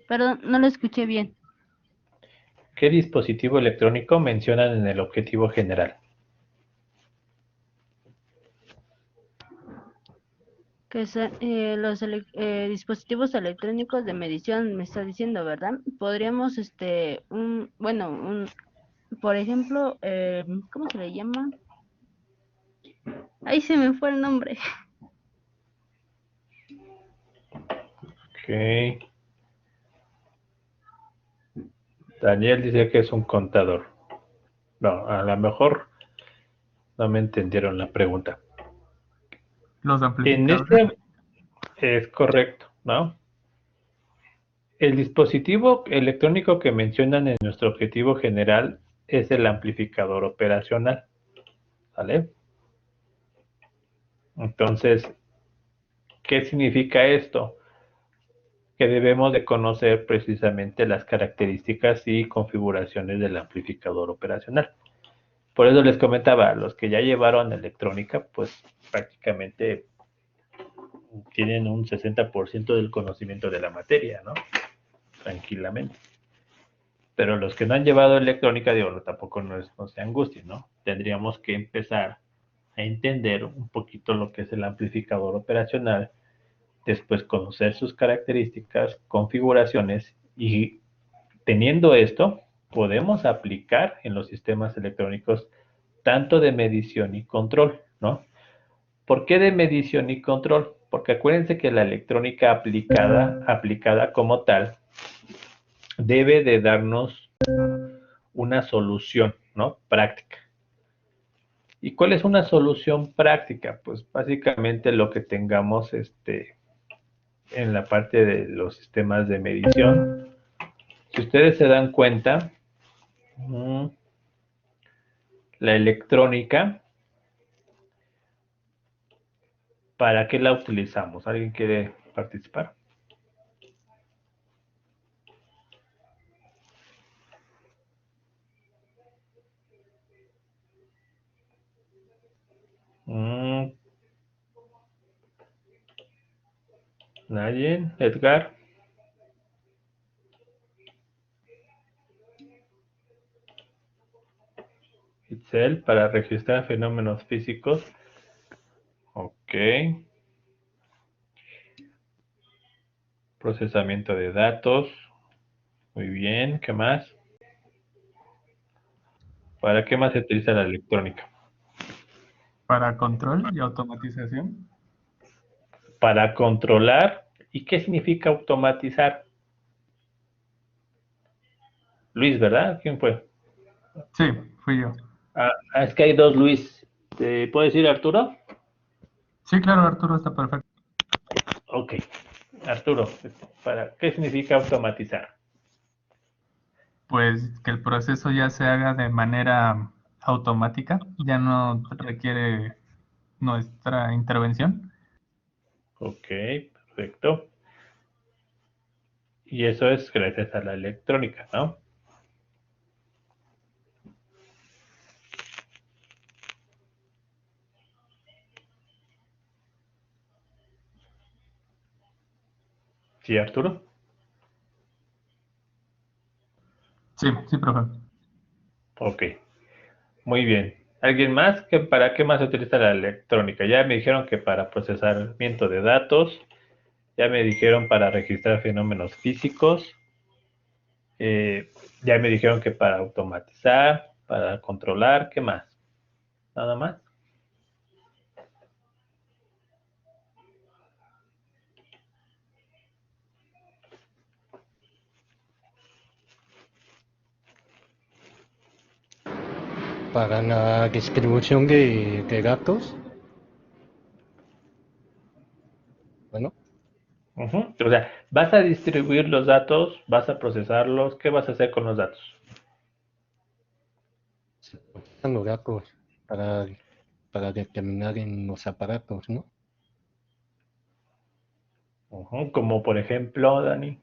Perdón, no lo escuché bien. ¿Qué dispositivo electrónico mencionan en el objetivo general? Que son los dispositivos electrónicos de medición, me está diciendo, ¿verdad? Podríamos, por ejemplo, ¿cómo se le llama? Ahí se me fue el nombre. Ok. Daniel dice que es un contador. No, a lo mejor no me entendieron la pregunta. Los En amplificadores. es correcto, ¿no? El dispositivo electrónico que mencionan en nuestro objetivo general es el amplificador operacional, ¿vale? Entonces, ¿qué significa esto? Que debemos de conocer precisamente las características y configuraciones del amplificador operacional. Por eso les comentaba, los que ya llevaron electrónica, pues prácticamente tienen un 60% del conocimiento de la materia, ¿no? Tranquilamente. Pero los que no han llevado electrónica, digo, no, tampoco no se angustien, ¿no? Tendríamos que empezar a entender un poquito lo que es el amplificador operacional, después conocer sus características, configuraciones y teniendo esto, podemos aplicar en los sistemas electrónicos tanto de medición y control, ¿no? ¿Por qué de medición y control? Porque acuérdense que la electrónica aplicada como tal, debe de darnos una solución, ¿no? Práctica. ¿Y cuál es una solución práctica? Pues básicamente lo que tengamos en la parte de los sistemas de medición. Si ustedes se dan cuenta, la electrónica, ¿para qué la utilizamos? ¿Alguien quiere participar? ¿Nadie? ¿Edgar? Itzel, para registrar fenómenos físicos. Ok. Procesamiento de datos. Muy bien, ¿qué más? ¿Para qué más se utiliza la electrónica? Para control y automatización. Para controlar. ¿Y qué significa automatizar? Luis, ¿verdad? ¿Quién fue? Sí, fui yo. Es que hay dos Luis. ¿Te puedo decir Arturo? Sí, claro, Arturo está perfecto. Ok. Arturo, ¿qué significa automatizar? Pues que el proceso ya se haga de manera automática, ya no requiere nuestra intervención. Ok, perfecto. Y eso es gracias a la electrónica, ¿no? ¿Sí, Arturo? Sí, sí, profe. Ok, muy bien. ¿Alguien más? ¿Para qué más se utiliza la electrónica? Ya me dijeron que para procesamiento de datos, ya me dijeron para registrar fenómenos físicos, ya me dijeron que para automatizar, para controlar, ¿qué más? ¿Nada más? Para la distribución de datos. Bueno, O sea, vas a distribuir los datos, vas a procesarlos, ¿qué vas a hacer con los datos? se procesan los datos para determinar en los aparatos, ¿no? Como por ejemplo, Dani.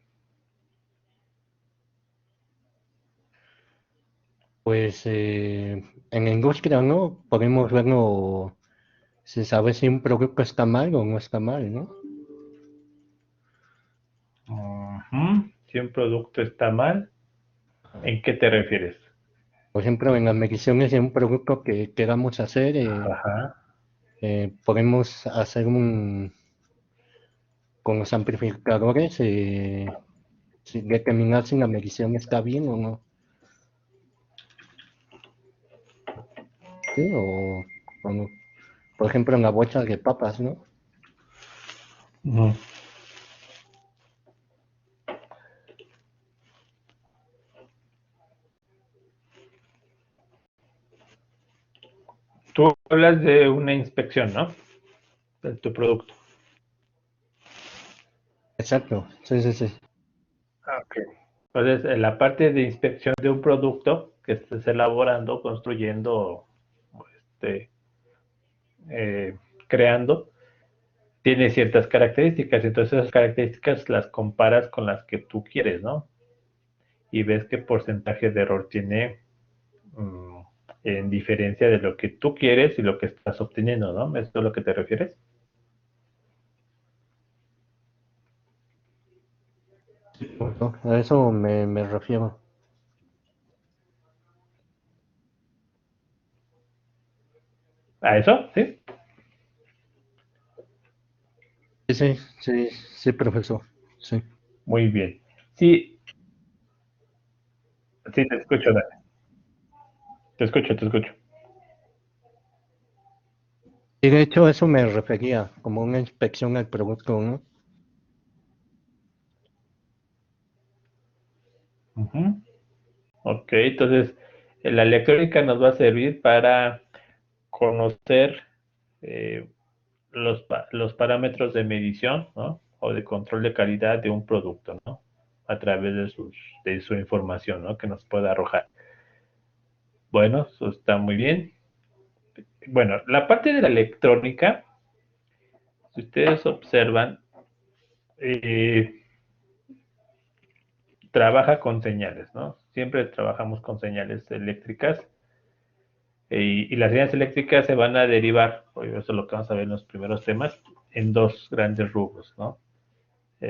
Pues en la industria, ¿no? Podemos verlo, se sabe si un producto está mal o no está mal, ¿no? Si un producto está mal, ¿En qué te refieres? Por ejemplo, en las mediciones de un producto que queramos hacer, Ajá. podemos hacer con los amplificadores, determinar si la medición está bien o no. ¿Sí? O no. Por ejemplo, en la bolsa de papas, ¿no? Ujú. Tú hablas de una inspección, ¿no? De tu producto. Exacto, sí, sí, sí. Ok. Entonces, en la parte de inspección de un producto que estés elaborando, construyendo, este, eh, creando, tiene ciertas características. Entonces, esas características las comparas con las que tú quieres, ¿no? Y ves qué porcentaje de error tiene en diferencia de lo que tú quieres y lo que estás obteniendo, ¿no? ¿Es a lo que te refieres? ¿No? A eso me refiero. ¿A eso? ¿Sí? Sí, sí, sí, sí, profesor. Sí. Muy bien. Sí, sí, te escucho, Dani. Te escucho, te escucho. Y de hecho, eso me refería, como una inspección al producto, ¿no? Ujú. Ok, entonces la electrónica nos va a servir para conocer eh, los parámetros de medición, ¿no? O de control de calidad de un producto, ¿no? A través de su información, ¿no? Que nos pueda arrojar. Bueno, eso está muy bien. Bueno, la parte de la electrónica, si ustedes observan, eh, trabaja con señales, ¿no? Siempre trabajamos con señales eléctricas y las señales eléctricas se van a derivar, eso es lo que vamos a ver en los primeros temas, en dos grandes rubros, ¿no?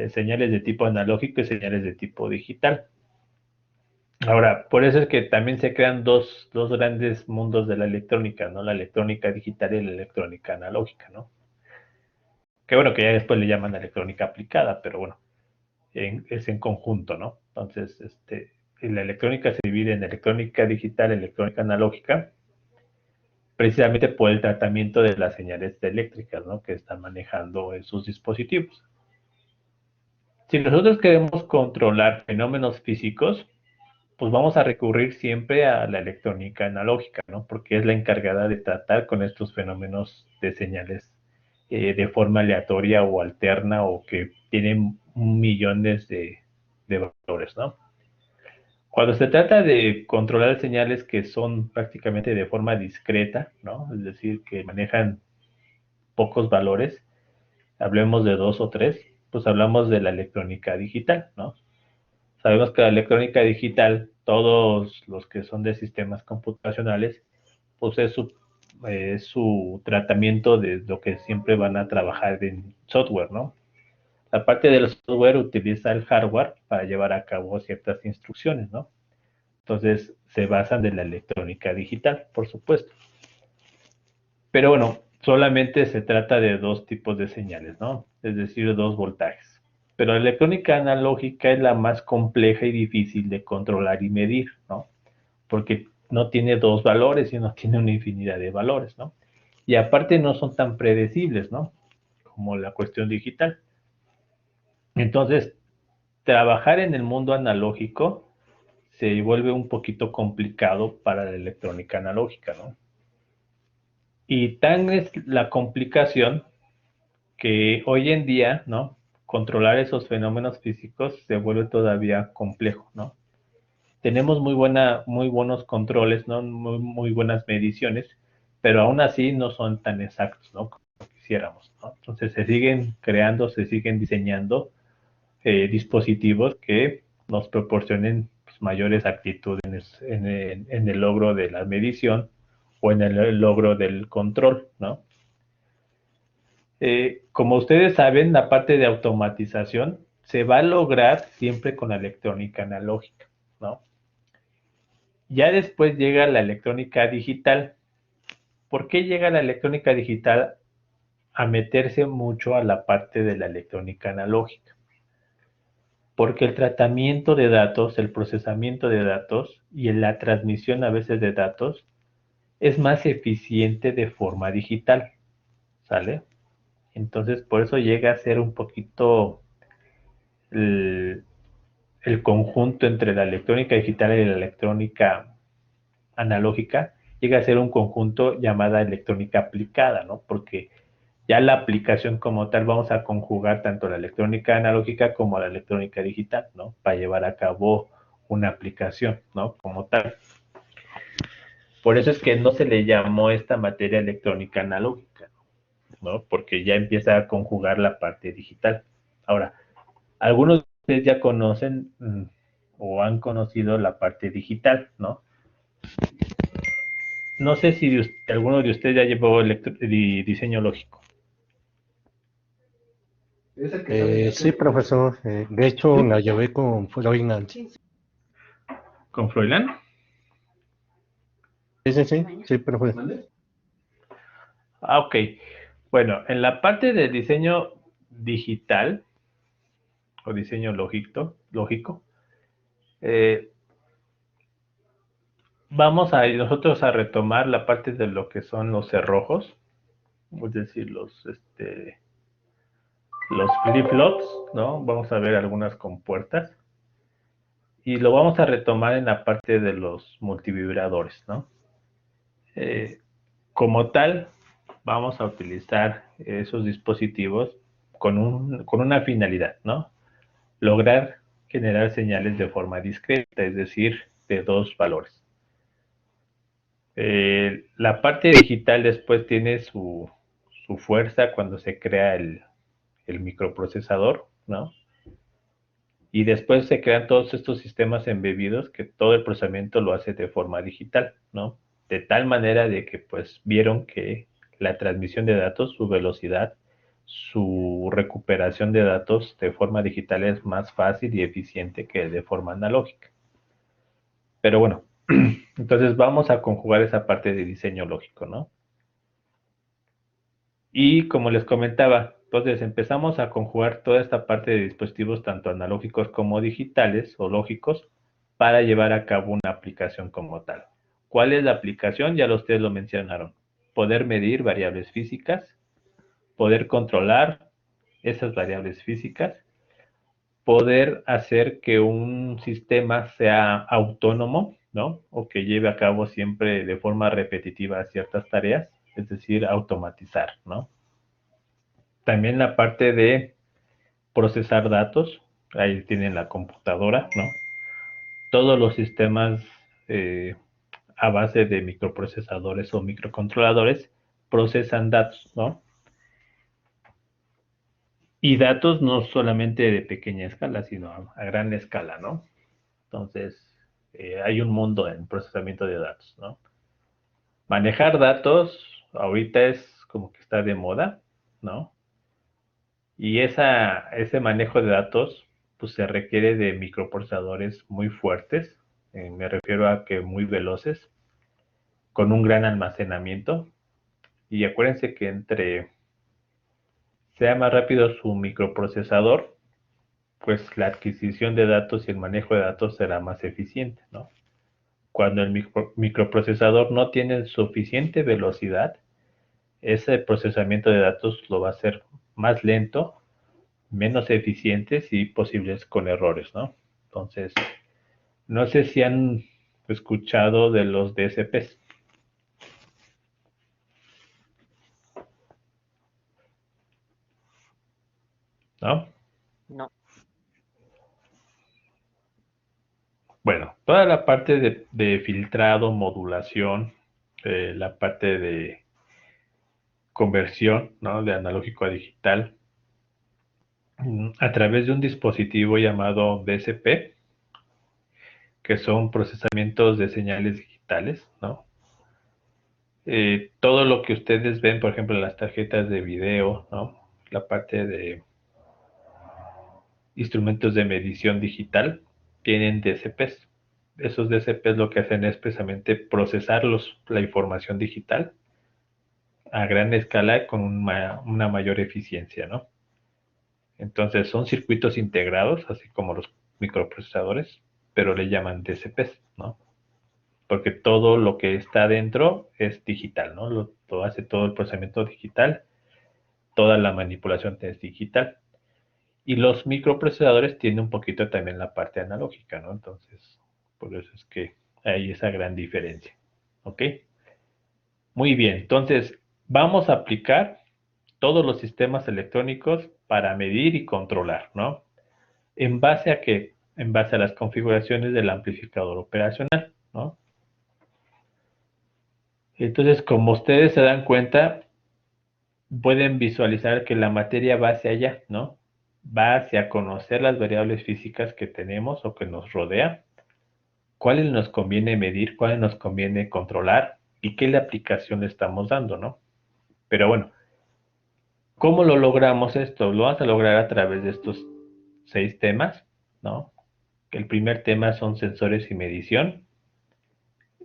Señales de tipo analógico y señales de tipo digital. Ahora, por eso es que también se crean dos grandes mundos de la electrónica, ¿no? La electrónica digital y la electrónica analógica, ¿no? Que bueno, que ya después le llaman electrónica aplicada, pero bueno, es en conjunto, ¿no? Entonces, la electrónica se divide en electrónica digital, electrónica analógica, precisamente por el tratamiento de las señales eléctricas, ¿no? Que están manejando en sus dispositivos. Si nosotros queremos controlar fenómenos físicos, pues vamos a recurrir siempre a la electrónica analógica, ¿no? Porque es la encargada de tratar con estos fenómenos de señales de forma aleatoria o alterna o que tienen millones de valores, ¿no? Cuando se trata de controlar señales que son prácticamente de forma discreta, ¿no? Es decir, que manejan pocos valores, hablemos de 2 o 3, pues hablamos de la electrónica digital, ¿no? Sabemos que la electrónica digital, todos los que son de sistemas computacionales, pues es su tratamiento de lo que siempre van a trabajar en software, ¿no? La parte del software utiliza el hardware para llevar a cabo ciertas instrucciones, ¿no? Entonces se basan de la electrónica digital, por supuesto. Pero bueno, solamente se trata de dos tipos de señales, ¿no? Es decir, dos voltajes. Pero la electrónica analógica es la más compleja y difícil de controlar y medir, ¿no? Porque no tiene dos valores, sino tiene una infinidad de valores, ¿no? Y aparte no son tan predecibles, ¿no? Como la cuestión digital. Entonces, trabajar en el mundo analógico se vuelve un poquito complicado para la electrónica analógica, ¿no? Y tan es la complicación que hoy en día, ¿no? Controlar esos fenómenos físicos se vuelve todavía complejo, ¿no? Tenemos muy buenos controles, ¿no? Muy buenas mediciones, pero aún así no son tan exactos, ¿no? Como quisiéramos, ¿no? Entonces se siguen creando, se siguen diseñando dispositivos que nos proporcionen pues, mayores exactitudes en el logro de la medición o en el logro del control, ¿no? Como ustedes saben, la parte de automatización se va a lograr siempre con la electrónica analógica, ¿no? Ya después llega la electrónica digital. ¿Por qué llega la electrónica digital a meterse mucho a la parte de la electrónica analógica? Porque el tratamiento de datos, el procesamiento de datos y la transmisión a veces de datos es más eficiente de forma digital, ¿sale? Entonces, por eso llega a ser un poquito el conjunto entre la electrónica digital y la electrónica analógica, llega a ser un conjunto llamada electrónica aplicada, ¿no? Porque ya la aplicación como tal vamos a conjugar tanto la electrónica analógica como la electrónica digital, ¿no? Para llevar a cabo una aplicación, ¿no? Como tal. Por eso es que no se le llamó esta materia electrónica analógica, ¿no? Porque ya empieza a conjugar la parte digital. Ahora, algunos de ustedes ya conocen o han conocido la parte digital, ¿no? No sé si alguno de ustedes ya llevó diseño lógico. Sí, profesor. De hecho, la llevé con Froilán. ¿Con Froilán? Sí, profesor. Ah, ok. Bueno, en la parte de diseño digital o diseño lógico, vamos a nosotros a retomar la parte de lo que son los cerrojos, es decir, los flip-flops, ¿no? Vamos a ver algunas compuertas y lo vamos a retomar en la parte de los multivibradores, ¿no? Como tal, vamos a utilizar esos dispositivos con una finalidad, ¿no? Lograr generar señales de forma discreta, es decir, de dos valores. La parte digital después tiene su fuerza cuando se crea el microprocesador, ¿no? Y después se crean todos estos sistemas embebidos que todo el procesamiento lo hace de forma digital, ¿no? De tal manera de que pues vieron que la transmisión de datos, su velocidad, su recuperación de datos de forma digital es más fácil y eficiente que de forma analógica. Pero bueno, entonces vamos a conjugar esa parte de diseño lógico, ¿no? Y como les comentaba, entonces empezamos a conjugar toda esta parte de dispositivos tanto analógicos como digitales o lógicos para llevar a cabo una aplicación como tal. ¿Cuál es la aplicación? Ya ustedes lo mencionaron. Poder medir variables físicas, poder controlar esas variables físicas, poder hacer que un sistema sea autónomo, ¿no? O que lleve a cabo siempre de forma repetitiva ciertas tareas, es decir, automatizar, ¿no? También la parte de procesar datos, ahí tienen la computadora, ¿no? Todos los sistemas a base de microprocesadores o microcontroladores procesan datos, ¿no? Y datos no solamente de pequeña escala, sino a gran escala, ¿no? Entonces, hay un mundo en procesamiento de datos, ¿no? Manejar datos ahorita es como que está de moda, ¿no? Y ese manejo de datos, pues se requiere de microprocesadores muy fuertes, me refiero a que muy veloces, con un gran almacenamiento. Y acuérdense que entre sea más rápido su microprocesador, pues la adquisición de datos y el manejo de datos será más eficiente, ¿no? Cuando el microprocesador no tiene suficiente velocidad, ese procesamiento de datos lo va a hacer más lento, menos eficientes y posibles con errores, ¿no? Entonces, no sé si han escuchado de los DSPs. ¿No? No. Bueno, toda la parte de filtrado, modulación, la parte de conversión, ¿no? De analógico a digital, a través de un dispositivo llamado DSP, que son procesamientos de señales digitales, ¿no? Todo lo que ustedes ven, por ejemplo, en las tarjetas de video, ¿no? La parte de instrumentos de medición digital tienen DSPs, esos DCPs lo que hacen es precisamente procesar la información digital a gran escala con una mayor eficiencia, ¿no? Entonces son circuitos integrados, así como los microprocesadores, pero le llaman DCPs, ¿no? Porque todo lo que está dentro es digital, ¿no? Hace todo el procesamiento digital, toda la manipulación es digital. Y los microprocesadores tienen un poquito también la parte analógica, ¿no? Entonces, por eso es que hay esa gran diferencia, ¿ok? Muy bien, entonces vamos a aplicar todos los sistemas electrónicos para medir y controlar, ¿no? ¿En base a qué? En base a las configuraciones del amplificador operacional, ¿no? Entonces, como ustedes se dan cuenta, pueden visualizar que la materia va hacia allá, ¿no? Va hacia conocer las variables físicas que tenemos o que nos rodean, cuáles nos conviene medir, cuáles nos conviene controlar y qué aplicación le estamos dando, ¿no? Pero bueno, ¿cómo lo logramos esto? Lo vamos a lograr a través de estos 6 temas, ¿no? El primer tema son sensores y medición.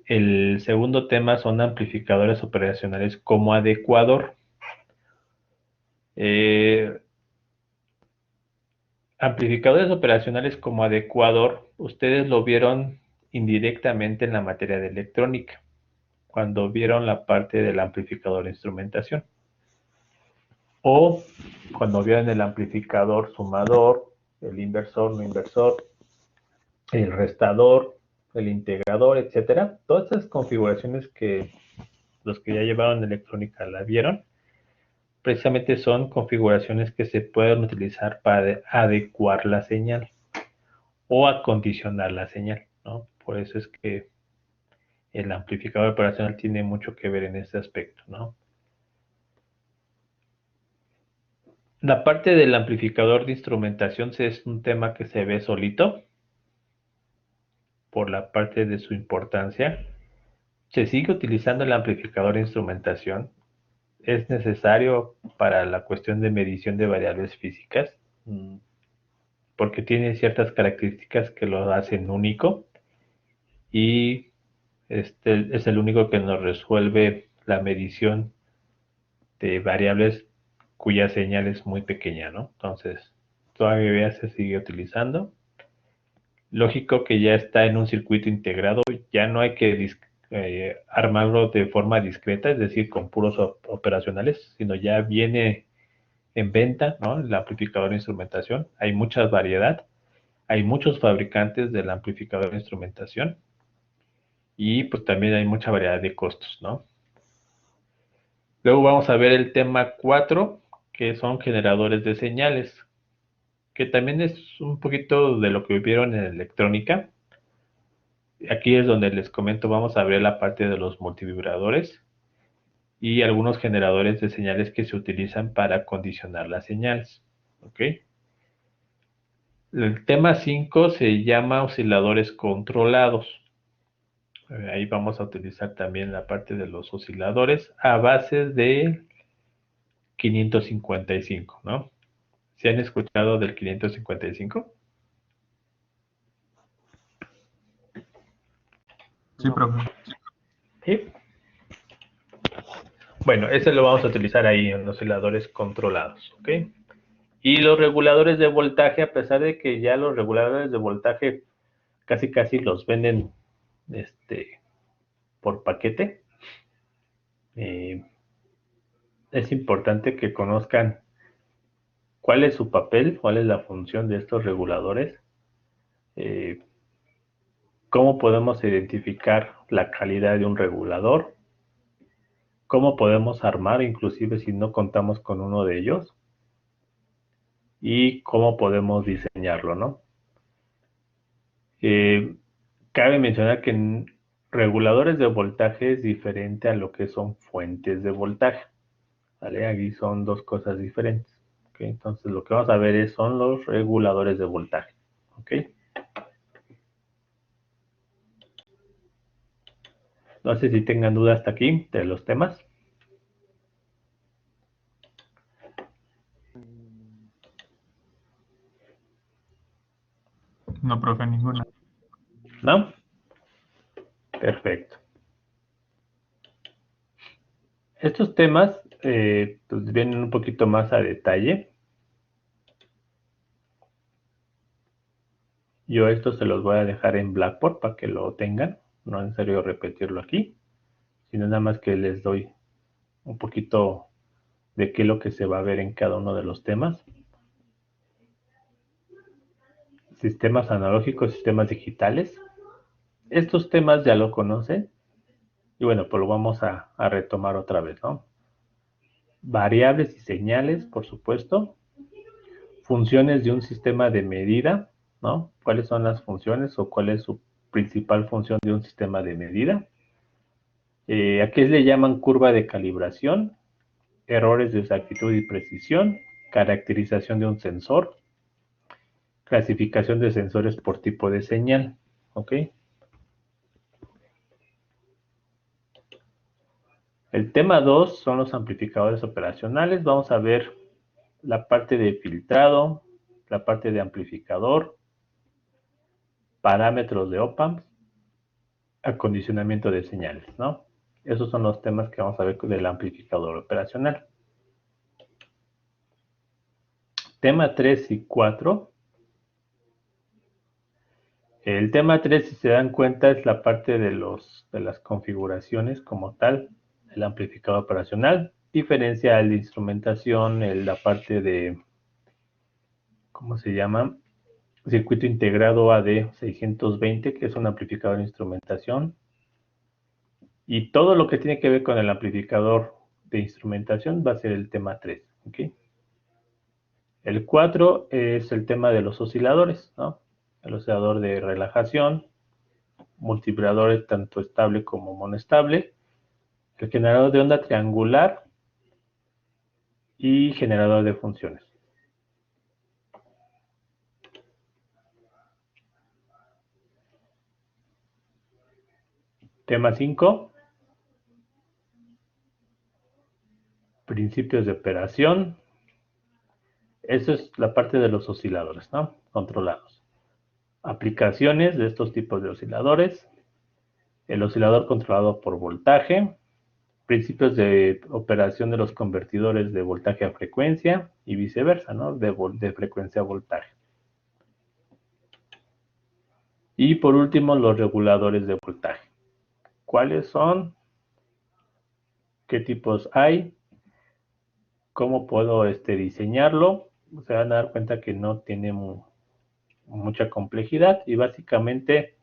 El segundo tema son amplificadores operacionales como adecuador. Amplificadores operacionales como adecuador, ustedes lo vieron indirectamente en la materia de electrónica, cuando vieron la parte del amplificador de instrumentación. O cuando vieron el amplificador sumador, el inversor, no inversor, el restador, el integrador, etcétera. Todas esas configuraciones que los que ya llevaron electrónica la vieron, precisamente son configuraciones que se pueden utilizar para adecuar la señal o acondicionar la señal, ¿no? Por eso es que el amplificador operacional tiene mucho que ver en este aspecto, ¿no? La parte del amplificador de instrumentación es un tema que se ve solito por la parte de su importancia. Se sigue utilizando el amplificador de instrumentación. Es necesario para la cuestión de medición de variables físicas porque tiene ciertas características que lo hacen único y este es el único que nos resuelve la medición de variables cuya señal es muy pequeña, ¿no? Entonces, todavía se sigue utilizando. Lógico que ya está en un circuito integrado, ya no hay que armarlo de forma discreta, es decir, con puros operacionales, sino ya viene en venta, ¿no? El amplificador de instrumentación. Hay mucha variedad, hay muchos fabricantes del amplificador de instrumentación y pues también hay mucha variedad de costos, ¿no? Luego vamos a ver el tema 4, que son generadores de señales, que también es un poquito de lo que vieron en electrónica. Aquí es donde les comento, vamos a ver la parte de los multivibradores y algunos generadores de señales que se utilizan para condicionar las señales, ¿ok? El tema 5 se llama osciladores controlados. Ahí vamos a utilizar también la parte de los osciladores a base de 555, ¿no? ¿Se han escuchado del 555? Sí, profe. ¿Sí? Bueno, ese lo vamos a utilizar ahí en los osciladores controlados, ¿ok? Y los reguladores de voltaje, a pesar de que ya los reguladores de voltaje casi los venden por paquete, es importante que conozcan cuál es su papel, cuál es la función de estos reguladores, cómo podemos identificar la calidad de un regulador, cómo podemos armar, inclusive si no contamos con uno de ellos, y cómo podemos diseñarlo, ¿no? Cabe mencionar que reguladores de voltaje es diferente a lo que son fuentes de voltaje, ¿vale? Aquí son dos cosas diferentes, ¿ok? Entonces lo que vamos a ver son los reguladores de voltaje, ¿ok? No sé si tengan dudas hasta aquí de los temas. No, profe, ninguna. ¿No? Perfecto. Estos temas pues vienen un poquito más a detalle. Yo esto se los voy a dejar en Blackboard para que lo tengan. No es necesario repetirlo aquí, sino nada más que les doy un poquito de qué es lo que se va a ver en cada uno de los temas. Sistemas analógicos, sistemas digitales. Estos temas ya lo conocen. Y bueno, pues lo vamos a retomar otra vez, ¿no? Variables y señales, por supuesto. Funciones de un sistema de medida, ¿no? ¿Cuáles son las funciones o cuál es su principal función de un sistema de medida? ¿A qué le llaman curva de calibración? Errores de exactitud y precisión. Caracterización de un sensor. Clasificación de sensores por tipo de señal, ¿ok? El tema 2 son los amplificadores operacionales. Vamos a ver la parte de filtrado, la parte de amplificador, parámetros de op-amps, acondicionamiento de señales, ¿no? Esos son los temas que vamos a ver del amplificador operacional. Tema 3 y 4. El tema 3, si se dan cuenta, es la parte de las configuraciones como tal, el amplificador operacional. Diferencia el de instrumentación, la parte de, ¿cómo se llama? Circuito integrado AD620, que es un amplificador de instrumentación. Y todo lo que tiene que ver con el amplificador de instrumentación va a ser el tema 3, ¿ok? El 4 es el tema de los osciladores, ¿no? El oscilador de relajación, multiplicadores tanto estable como monostable, el generador de onda triangular y generador de funciones. Tema 5. Principios de operación. Eso es la parte de los osciladores, ¿no? Controlados. Aplicaciones de estos tipos de osciladores. El oscilador controlado por voltaje. Principios de operación de los convertidores de voltaje a frecuencia y viceversa, ¿no? De frecuencia a voltaje. Y por último, los reguladores de voltaje. ¿Cuáles son? ¿Qué tipos hay? ¿Cómo puedo diseñarlo? Se van a dar cuenta que no tiene mucha complejidad y básicamente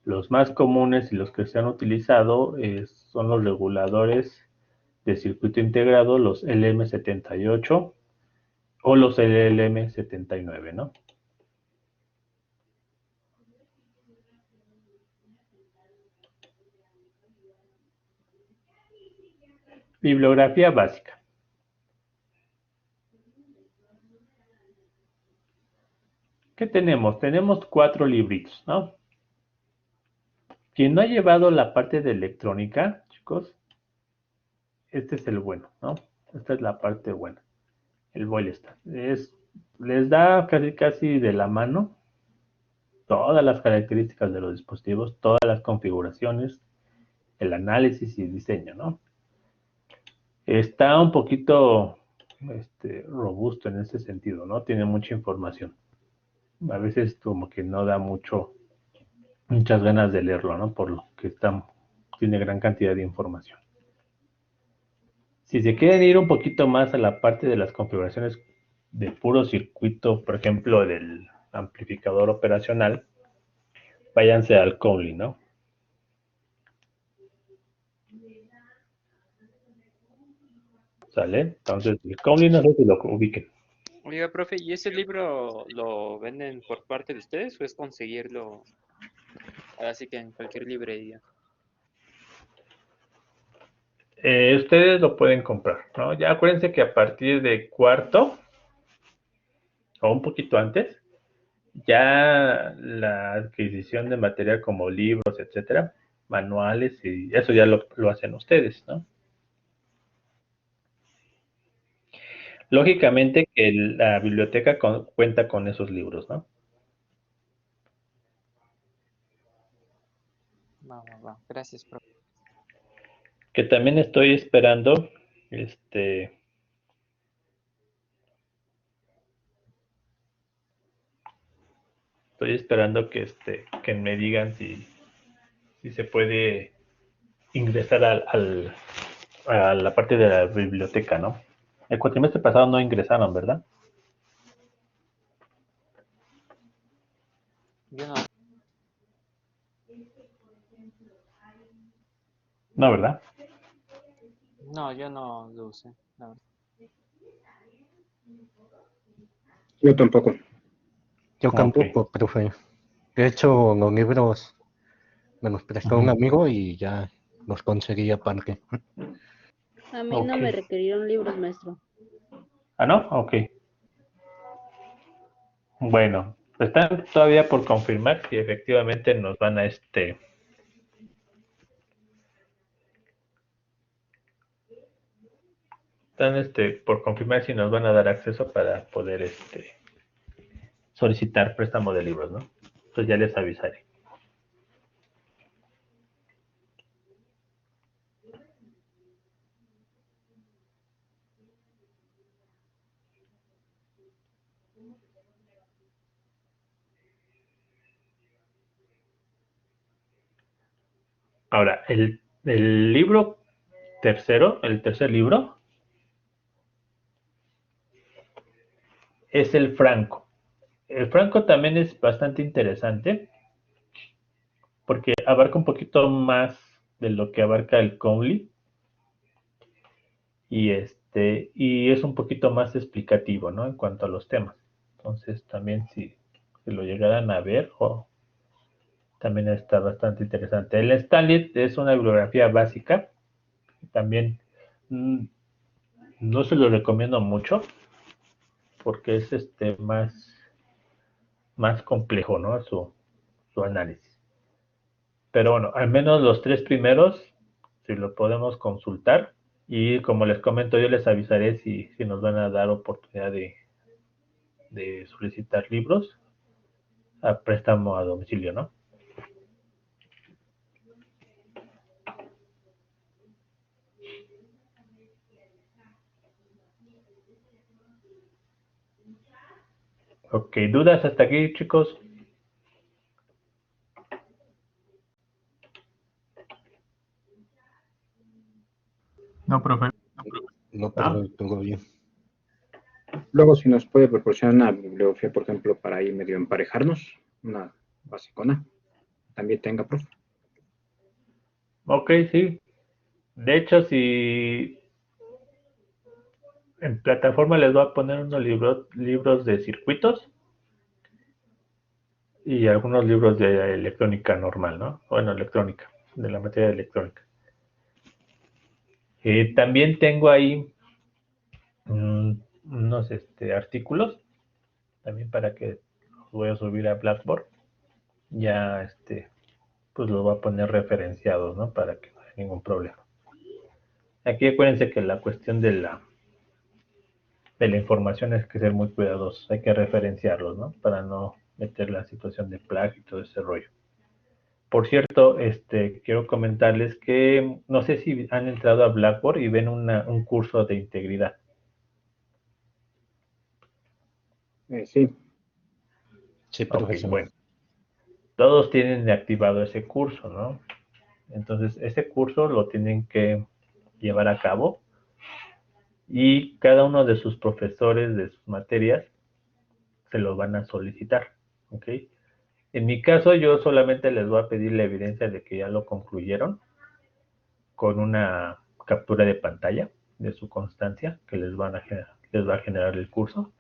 los más comunes y los que se han utilizado son los reguladores de circuito integrado, los LM78 o los LM79, ¿no? Bibliografía básica. ¿Qué tenemos? Tenemos 4 libritos, ¿no? Quien no ha llevado la parte de electrónica, chicos, este es el bueno, ¿no? Esta es la parte buena. El Boylestad. Les da casi de la mano todas las características de los dispositivos, todas las configuraciones, el análisis y diseño, ¿no? Está un poquito robusto en ese sentido, ¿no? Tiene mucha información. A veces como que no da muchas ganas de leerlo, ¿no? Por lo que tiene gran cantidad de información. Si se quieren ir un poquito más a la parte de las configuraciones de puro circuito, por ejemplo, del amplificador operacional, váyanse al Conley, ¿no? ¿Sale? Entonces, el Conley no sé si lo ubiquen. Oiga, profe, ¿y ese libro lo venden por parte de ustedes o es conseguirlo así que en cualquier librería? Ustedes lo pueden comprar, ¿no? Ya acuérdense que a partir de cuarto o un poquito antes, ya la adquisición de material como libros, etcétera, manuales y eso ya lo hacen ustedes, ¿no? Lógicamente que la biblioteca cuenta con esos libros, ¿no? Va. Gracias, profe. Que también estoy esperando, estoy esperando que me digan si se puede ingresar a la parte de la biblioteca, ¿no? El cuatrimestre pasado no ingresaron, ¿verdad? Yo no. No, ¿verdad? No, yo no lo usé. La verdad. Yo tampoco. Yo Ok. tampoco, profe. De hecho, los libros me los prestó un Ujú. amigo y ya los conseguí aparte. A mí no me Ok. requirieron libros, maestro. Ah, ¿no? Ok. Bueno, están todavía por confirmar si efectivamente nos van a están por confirmar si nos van a dar acceso para poder solicitar préstamo de libros, ¿no? Entonces ya les avisaré. Ahora, el libro tercero, el tercer libro, es el Franco. El Franco también es bastante interesante porque abarca un poquito más de lo que abarca el Conley y es un poquito más explicativo, ¿no? En cuanto a los temas. Entonces también si lo llegaran a ver, también está bastante interesante. El Stanley es una bibliografía básica, también mm, no se lo recomiendo mucho porque es más complejo, ¿no? Su análisis. Pero bueno, al menos los tres primeros, si lo podemos consultar. Y como les comento, yo les avisaré si nos van a dar oportunidad de solicitar libros a préstamo a domicilio, ¿no? Ok, ¿dudas hasta aquí, chicos? No, profe. No, ¿No? pero todo bien. Luego, si nos puede proporcionar una bibliografía, por ejemplo, para ahí medio emparejarnos, una basicona, también tenga, profe. Ok, sí. De hecho, si en plataforma les voy a poner unos libros de circuitos y algunos libros de electrónica normal, ¿no? Bueno, electrónica, de la materia de electrónica. También tengo ahí unos artículos, también para que los voy a subir a Blackboard. Ya, pues los voy a poner referenciados, ¿no? Para que no haya ningún problema. Aquí acuérdense que la cuestión de la información es que ser muy cuidadosos, hay que referenciarlos, ¿no? Para no meter la situación de plagio y todo ese rollo. Por cierto, quiero comentarles que no sé si han entrado a Blackboard y ven un curso de integridad. Sí. Sí, Ok, profesor. bueno. Todos tienen activado ese curso, ¿no? Entonces, ese curso lo tienen que llevar a cabo y cada uno de sus profesores de sus materias se lo van a solicitar, ¿ok? En mi caso, yo solamente les voy a pedir la evidencia de que ya lo concluyeron con una captura de pantalla de su constancia que les va a generar el curso.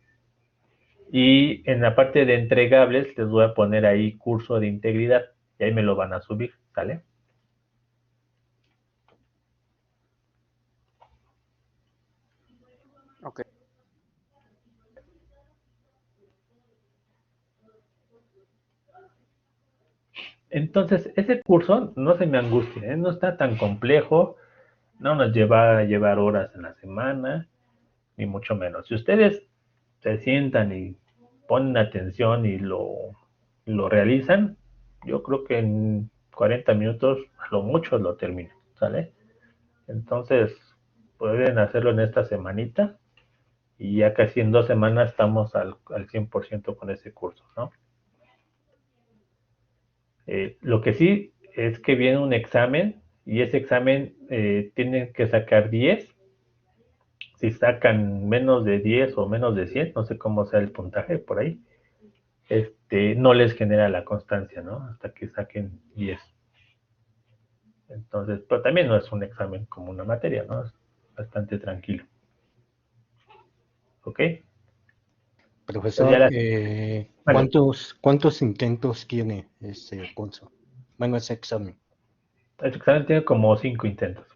Y en la parte de entregables les voy a poner ahí curso de integridad y ahí me lo van a subir, ¿sale? Ok. Entonces, ese curso no se me angustie, ¿eh? No está tan complejo, no nos lleva a llevar horas en la semana, ni mucho menos. Si ustedes se sientan y ponen atención y lo realizan, yo creo que en 40 minutos, a lo mucho lo termino, ¿sale? Entonces, pueden hacerlo en esta semanita y ya casi en 2 semanas estamos al 100% con ese curso, ¿no? Lo que sí es que viene un examen y ese examen tienen que sacar 10. Si sacan menos de 10 o menos de 100, no sé cómo sea el puntaje por ahí, no les genera la constancia, ¿no? Hasta que saquen 10. Entonces, pero también no es un examen como una materia, ¿no? Es bastante tranquilo. ¿Ok? Profesor, ya Vale. ¿cuántos intentos tiene ese curso? Bueno, ese examen. El examen tiene como 5 intentos.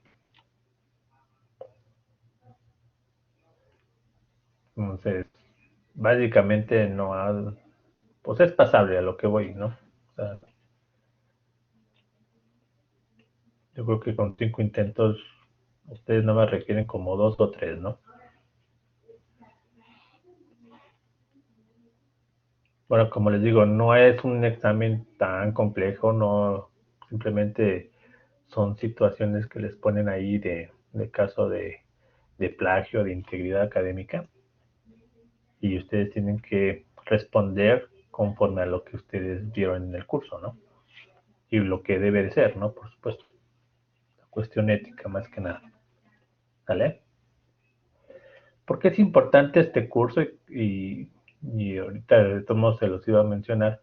Entonces, básicamente pues es pasable a lo que voy, ¿no? O sea, yo creo que con 5 intentos ustedes nada más requieren como 2 o 3, ¿no? Bueno, como les digo, no es un examen tan complejo, no, simplemente son situaciones que les ponen ahí de caso de plagio, de integridad académica, y ustedes tienen que responder conforme a lo que ustedes vieron en el curso, ¿no? Y lo que debe de ser, ¿no? Por supuesto. La cuestión ética, más que nada. ¿Vale? ¿Por qué es importante este curso? Y ahorita de todos modos se los iba a mencionar.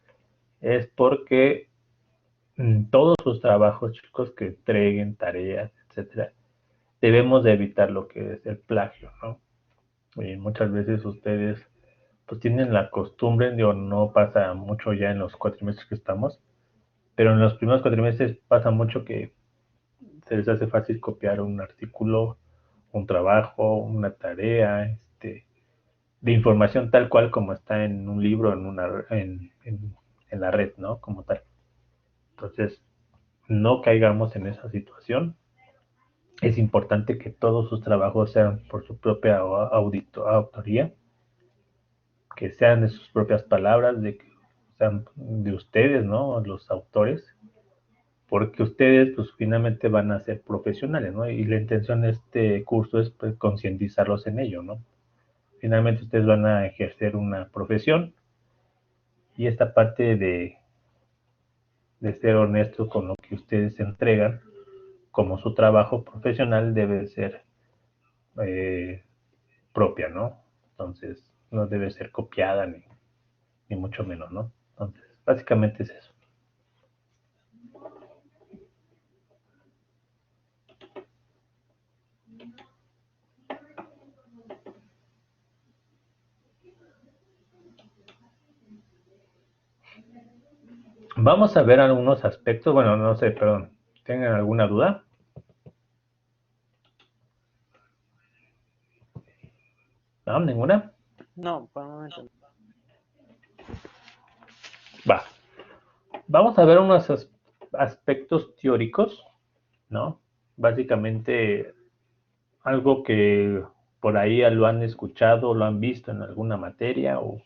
Es porque todos sus trabajos, chicos, que entreguen tareas, etcétera, debemos de evitar lo que es el plagio, ¿no? Y muchas veces ustedes pues tienen la costumbre, digo, no pasa mucho ya en los cuatrimestres que estamos, pero en los primeros cuatrimestres pasa mucho que se les hace fácil copiar un artículo, un trabajo, una tarea, de información tal cual como está en un libro, en la red, ¿no? Como tal. Entonces, no caigamos en esa situación. Es importante que todos sus trabajos sean por su propia autoría, que sean de sus propias palabras, de que sean de ustedes, ¿no? Los autores, porque ustedes pues finalmente van a ser profesionales, ¿no? Y la intención de este curso es pues, concientizarlos en ello, ¿no? Finalmente ustedes van a ejercer una profesión y esta parte de ser honesto con lo que ustedes entregan como su trabajo profesional debe ser propia, ¿no? Entonces no debe ser copiada ni mucho menos, ¿no? Entonces, básicamente es eso. Vamos a ver algunos aspectos, bueno, no sé, perdón, ¿tengan alguna duda? ¿No? ¿Ninguna? No, por el momento no. Va. Vamos a ver unos aspectos teóricos, ¿no? Básicamente algo que por ahí lo han escuchado, lo han visto en alguna materia o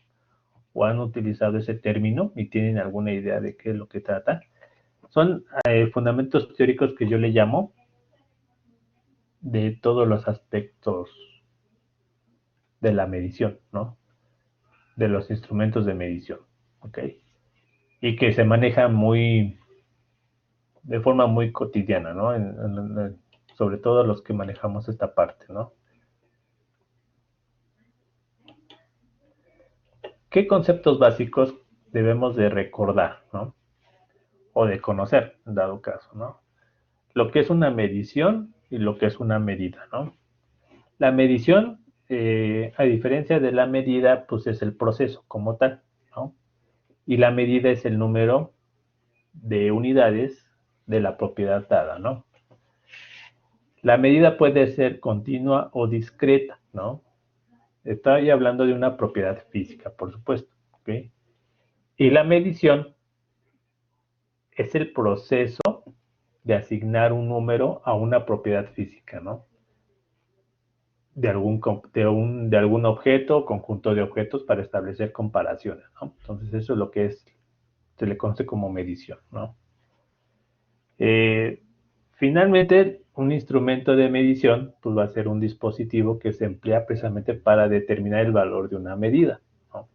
han utilizado ese término y tienen alguna idea de qué es lo que trata. Son fundamentos teóricos que yo le llamo de todos los aspectos de la medición, ¿no? De los instrumentos de medición, ¿ok? Y que se manejan de forma muy cotidiana, ¿no? Sobre todo los que manejamos esta parte, ¿no? ¿Qué conceptos básicos debemos de recordar, ¿no? O de conocer, en dado caso, ¿no? Lo que es una medición y lo que es una medida, ¿no? La medición, a diferencia de la medida, pues es el proceso como tal, ¿no? Y la medida es el número de unidades de la propiedad dada, ¿no? La medida puede ser continua o discreta, ¿no? Estoy hablando de una propiedad física, por supuesto, ¿ok? Y la medición es el proceso de asignar un número a una propiedad física, ¿no? De algún objeto o conjunto de objetos para establecer comparaciones, ¿no? Entonces eso es lo que se le conoce como medición, ¿no? Finalmente, un instrumento de medición pues, va a ser un dispositivo que se emplea precisamente para determinar el valor de una medida, ¿no?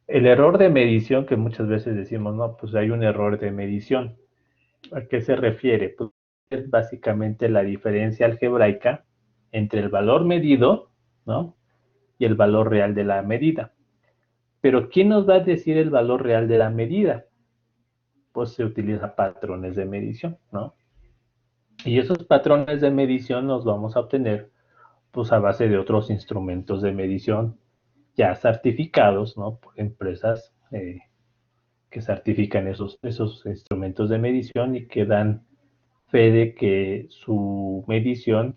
El error de medición, que muchas veces decimos, no, pues hay un error de medición. ¿A qué se refiere? Pues es básicamente la diferencia algebraica entre el valor medido, ¿no? Y el valor real de la medida. Pero ¿quién nos va a decir el valor real de la medida? Pues se utilizan patrones de medición, ¿no? Y esos patrones de medición los vamos a obtener pues a base de otros instrumentos de medición ya certificados, ¿no? Por empresas que certifican esos instrumentos de medición y que dan fe de que su medición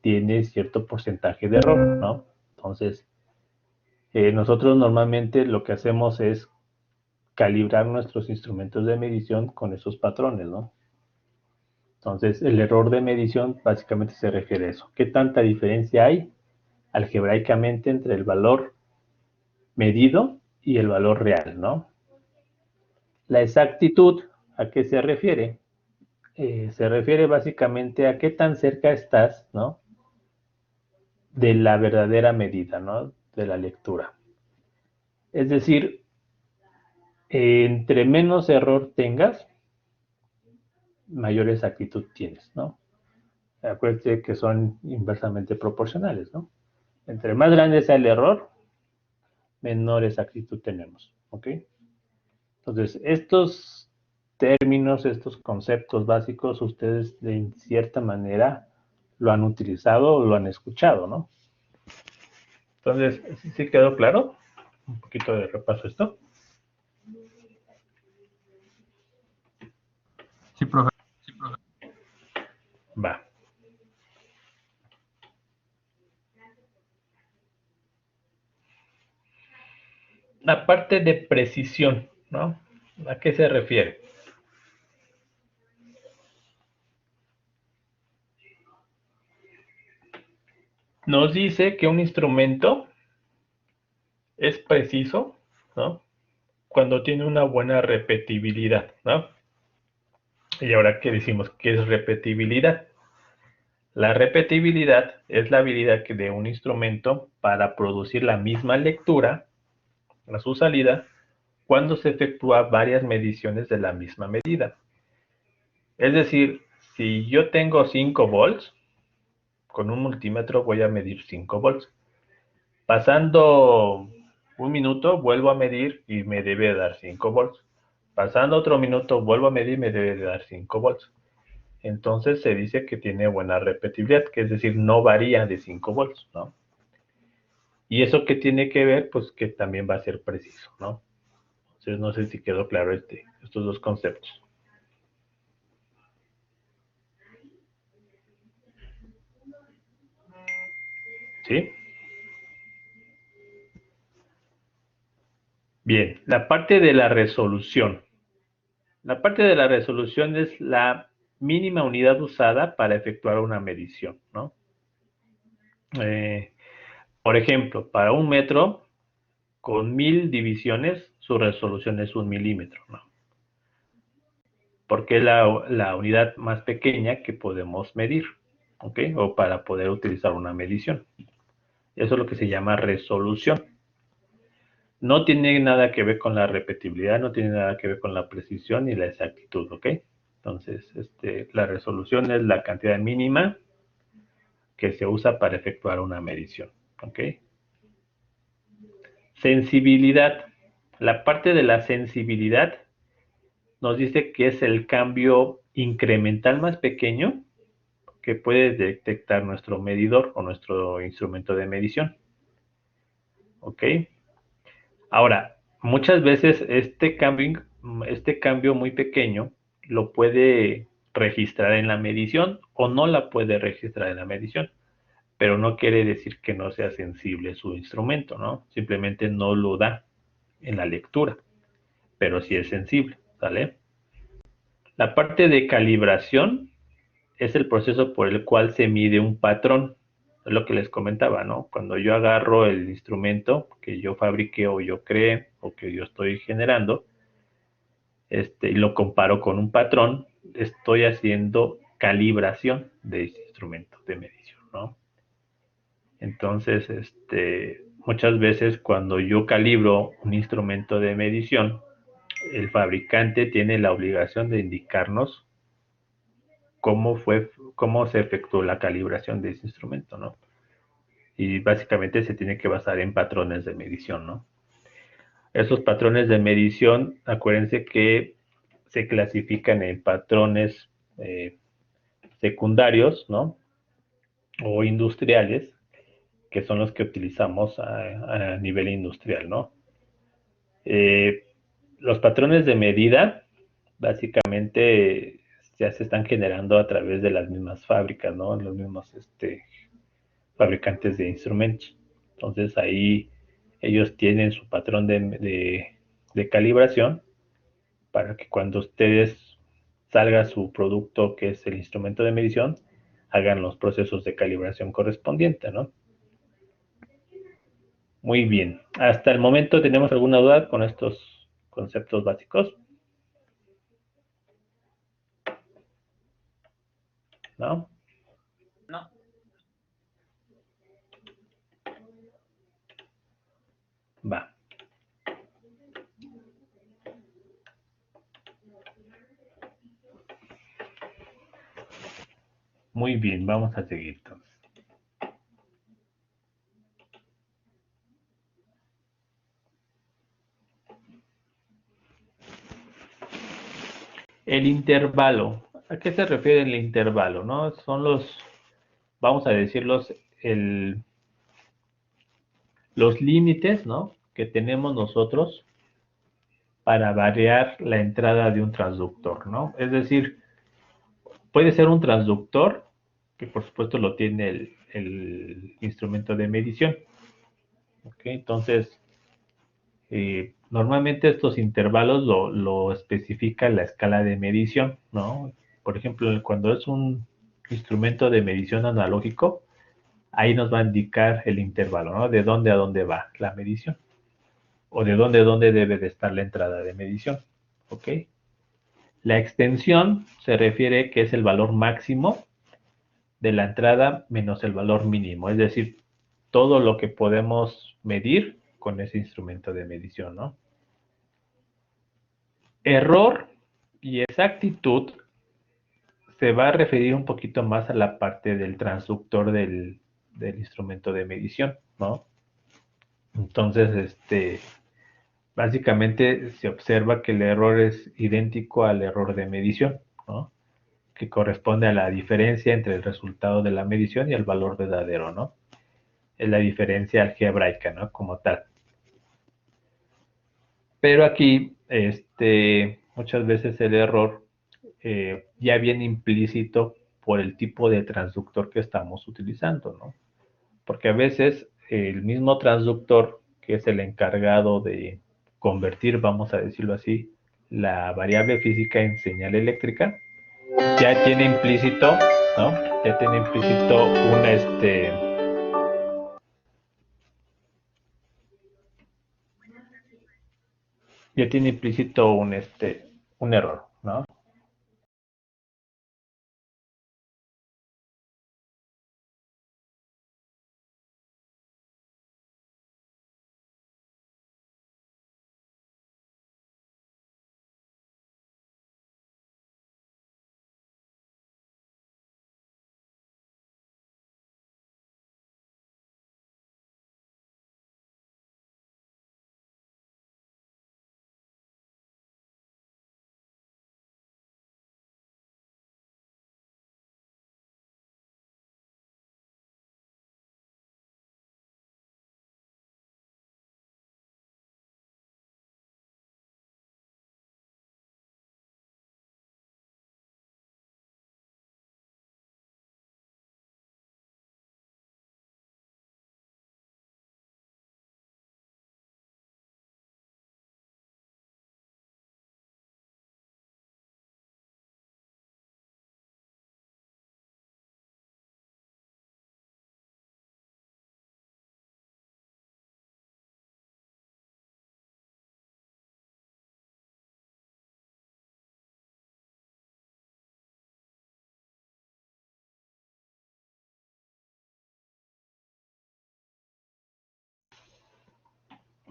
tiene cierto porcentaje de error, ¿no? Entonces, nosotros normalmente lo que hacemos es calibrar nuestros instrumentos de medición con esos patrones, ¿no? Entonces, el error de medición básicamente se refiere a eso. ¿Qué tanta diferencia hay algebraicamente entre el valor medido y el valor real, ¿no? La exactitud, ¿a qué se refiere? Se refiere básicamente a qué tan cerca estás, ¿no? De la verdadera medida, ¿no? De la lectura. Es decir, entre menos error tengas, mayor exactitud tienes, ¿no? Acuérdate que son inversamente proporcionales, ¿no? Entre más grande sea el error, menor exactitud tenemos, ¿ok? Entonces, estos términos, estos conceptos básicos, ustedes de cierta manera lo han utilizado o lo han escuchado, ¿no? Entonces, ¿sí quedó claro? Un poquito de repaso esto. Sí, profe. Va. La parte de precisión, ¿no? ¿A qué se refiere? Nos dice que un instrumento es preciso, ¿no? Cuando tiene una buena repetibilidad, ¿no? Y ahora, ¿qué decimos? ¿Qué es repetibilidad? La repetibilidad es la habilidad de un instrumento para producir la misma lectura a su salida cuando se efectúa varias mediciones de la misma medida. Es decir, si yo tengo 5 volts, con un multímetro voy a medir 5 volts. Pasando un minuto, vuelvo a medir y me debe dar 5 volts. Pasando otro minuto, vuelvo a medir y me debe dar 5 volts. Entonces se dice que tiene buena repetibilidad, que es decir, no varía de 5 volts, ¿no? Y eso que tiene que ver, pues que también va a ser preciso, ¿no? Entonces no sé si quedó claro estos dos conceptos. ¿Sí? Bien, la parte de la resolución. La parte de la resolución es la mínima unidad usada para efectuar una medición, ¿no? Por ejemplo, para un metro, con 1000 divisiones, su resolución es 1 milímetro, ¿no? Porque es la unidad más pequeña que podemos medir, ¿ok? O para poder utilizar una medición. Eso es lo que se llama resolución. No tiene nada que ver con la repetibilidad, no tiene nada que ver con la precisión ni la exactitud, ¿ok? Entonces, la resolución es la cantidad mínima que se usa para efectuar una medición, ¿ok? Sensibilidad. La parte de la sensibilidad nos dice que es el cambio incremental más pequeño que puede detectar nuestro medidor o nuestro instrumento de medición, ¿ok? Ahora, muchas veces este cambio muy pequeño lo puede registrar en la medición o no la puede registrar en la medición, pero no quiere decir que no sea sensible su instrumento, ¿no? Simplemente no lo da en la lectura, pero sí es sensible, ¿vale? La parte de calibración es el proceso por el cual se mide un patrón. Es lo que les comentaba, ¿no? Cuando yo agarro el instrumento que yo fabriqué o yo creé o que yo estoy generando, y lo comparo con un patrón, estoy haciendo calibración de ese instrumento de medición, ¿no? Entonces, muchas veces cuando yo calibro un instrumento de medición, el fabricante tiene la obligación de indicarnos cómo se efectuó la calibración de ese instrumento, ¿no? Y básicamente se tiene que basar en patrones de medición, ¿no? Esos patrones de medición, acuérdense que se clasifican en patrones secundarios, ¿no? O industriales, que son los que utilizamos a nivel industrial, ¿no? Los patrones de medida, básicamente, ya se están generando a través de las mismas fábricas, ¿no? Los mismos fabricantes de instrumentos. Entonces ahí ellos tienen su patrón de calibración para que cuando ustedes salga su producto, que es el instrumento de medición, hagan los procesos de calibración correspondientes, ¿no? Muy bien. Hasta el momento, ¿tenemos alguna duda con estos conceptos básicos? ¿No? No. Va. Muy bien, vamos a seguir entonces. El intervalo. ¿A qué se refiere el intervalo? ¿No? Son vamos a decirlos, los límites, ¿no? Que tenemos nosotros para variar la entrada de un transductor, ¿no? Es decir, puede ser un transductor, que por supuesto lo tiene el instrumento de medición. ¿Ok? Entonces, normalmente estos intervalos lo especifica la escala de medición, ¿no? Por ejemplo, cuando es un instrumento de medición analógico, ahí nos va a indicar el intervalo, ¿no? De dónde a dónde va la medición. O de dónde a dónde debe de estar la entrada de medición. ¿Ok? La extensión se refiere que es el valor máximo de la entrada menos el valor mínimo. Es decir, todo lo que podemos medir con ese instrumento de medición, ¿no? Error y exactitud se va a referir un poquito más a la parte del transductor del instrumento de medición, ¿no? Entonces, básicamente se observa que el error es idéntico al error de medición, ¿no? Que corresponde a la diferencia entre el resultado de la medición y el valor verdadero, ¿no? Es la diferencia algebraica, ¿no? Como tal. Pero aquí, muchas veces el error ya viene implícito por el tipo de transductor que estamos utilizando, ¿no? Porque a veces el mismo transductor, que es el encargado de convertir, vamos a decirlo así, la variable física en señal eléctrica, ya tiene implícito, ¿no? Ya tiene implícito un error, ¿no?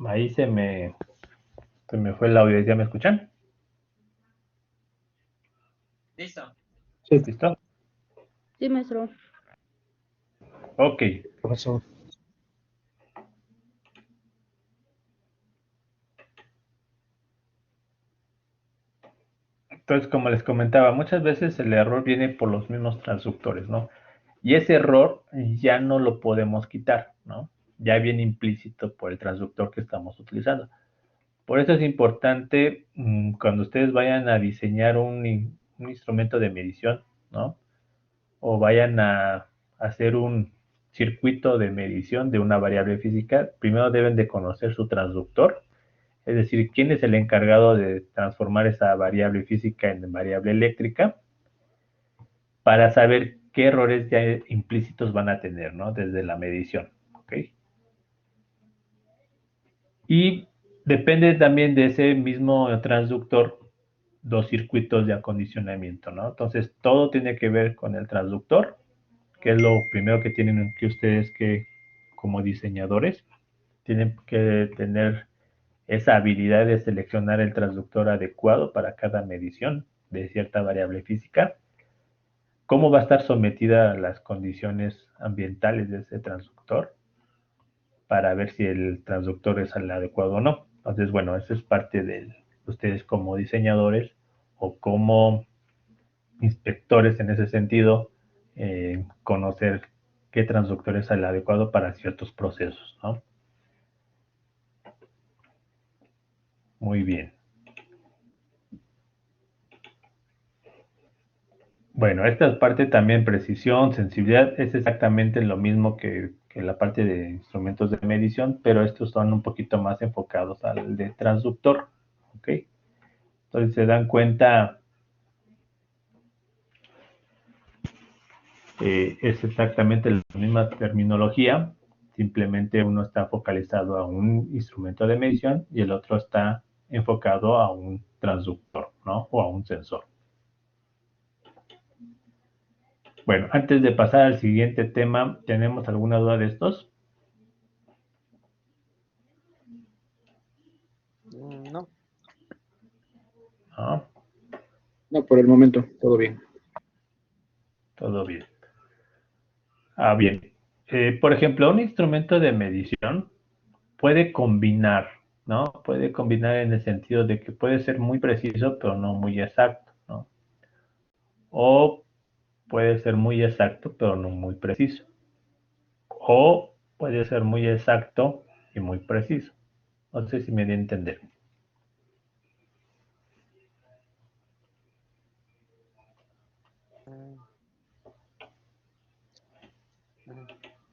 Ahí se me fue el audio. ¿Ya me escuchan? Listo. Sí. ¿Listo? Sí, maestro. Ok. Profesor. Entonces, como les comentaba, muchas veces el error viene por los mismos transductores, ¿no? Y ese error ya no lo podemos quitar, ¿no? Ya viene implícito por el transductor que estamos utilizando. Por eso es importante cuando ustedes vayan a diseñar un instrumento de medición, ¿no? O vayan a hacer un circuito de medición de una variable física, primero deben de conocer su transductor, es decir, quién es el encargado de transformar esa variable física en variable eléctrica, para saber qué errores ya implícitos van a tener, ¿no? Desde la medición, ¿ok? Y depende también de ese mismo transductor los circuitos de acondicionamiento, ¿no? Entonces, todo tiene que ver con el transductor, que es lo primero que tienen que ustedes que, como diseñadores, tienen que tener esa habilidad de seleccionar el transductor adecuado para cada medición de cierta variable física. Cómo va a estar sometida a las condiciones ambientales de ese transductor para ver si el transductor es el adecuado o no. Entonces, bueno, eso es parte de ustedes como diseñadores o como inspectores en ese sentido, conocer qué transductor es el adecuado para ciertos procesos, ¿no? Muy bien. Bueno, esta parte también, precisión, sensibilidad, es exactamente lo mismo que la parte de instrumentos de medición, pero estos son un poquito más enfocados al de transductor, ¿ok? Entonces se dan cuenta, es exactamente la misma terminología, simplemente uno está focalizado a un instrumento de medición y el otro está enfocado a un transductor, ¿no? O a un sensor. Bueno, antes de pasar al siguiente tema, ¿tenemos alguna duda de estos? No. ¿No? No, por el momento, todo bien. Todo bien. Bien. Por ejemplo, un instrumento de medición puede combinar, ¿no? Puede combinar en el sentido de que puede ser muy preciso, pero no muy exacto, ¿no? O puede ser muy exacto, pero no muy preciso. O puede ser muy exacto y muy preciso. No sé si me di a entender.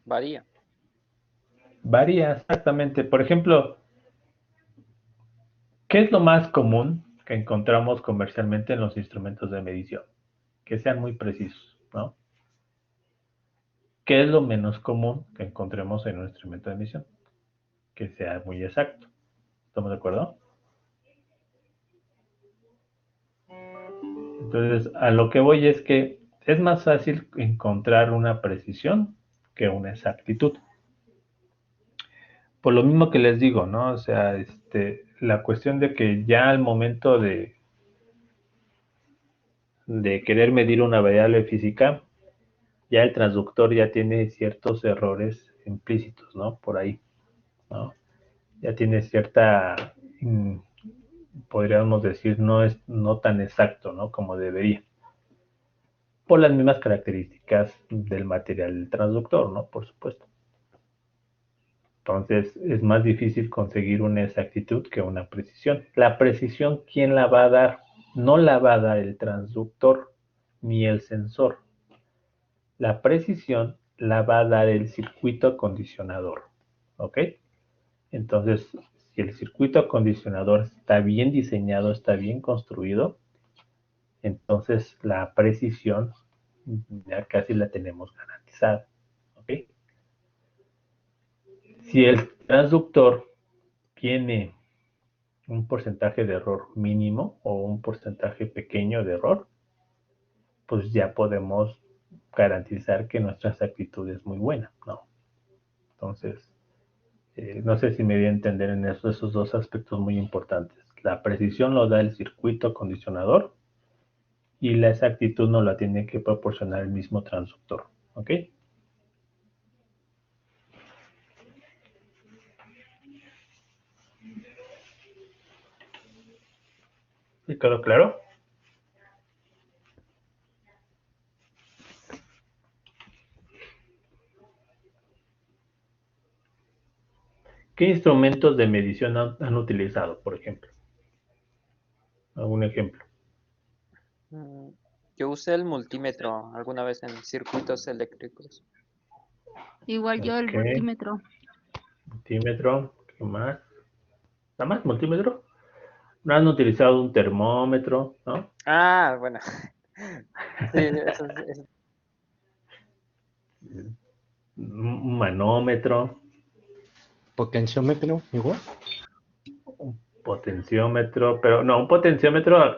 Varía. Varía exactamente. Por ejemplo, ¿qué es lo más común que encontramos comercialmente en los instrumentos de medición? Que sean muy precisos, ¿no? ¿Qué es lo menos común que encontremos en un instrumento de medición? Que sea muy exacto. ¿Estamos de acuerdo? Entonces, a lo que voy es que es más fácil encontrar una precisión que una exactitud. Por lo mismo que les digo, ¿no? O sea, la cuestión de que ya al momento de querer medir una variable física, ya el transductor ya tiene ciertos errores implícitos, ¿no? Por ahí, ¿no? Ya tiene cierta, podríamos decir, no es no tan exacto, ¿no? Como debería. Por las mismas características del material del transductor, ¿no? Por supuesto. Entonces es más difícil conseguir una exactitud que una precisión. La precisión, ¿quién la va a dar? No la va a dar el transductor ni el sensor. La precisión la va a dar el circuito acondicionador. ¿Ok? Entonces, si el circuito acondicionador está bien diseñado, está bien construido, entonces la precisión ya casi la tenemos garantizada. ¿Ok? Si el transductor tiene un porcentaje de error mínimo o un porcentaje pequeño de error, pues ya podemos garantizar que nuestra exactitud es muy buena, ¿no? Entonces, No sé si me voy a entender en esos dos aspectos muy importantes. La precisión lo da el circuito acondicionador y la exactitud nos la tiene que proporcionar el mismo transductor. ¿Ok? ¿Sí quedó claro? ¿Qué instrumentos de medición han utilizado, por ejemplo? ¿Algún ejemplo? Yo usé el multímetro alguna vez en circuitos eléctricos. Igual yo el Ok. multímetro. Multímetro, ¿qué más? ¿Nada más multímetro? ¿No han utilizado un termómetro, no? Ah, bueno. Sí, eso Un manómetro, Potenciómetro, igual. un potenciómetro, pero no, un potenciómetro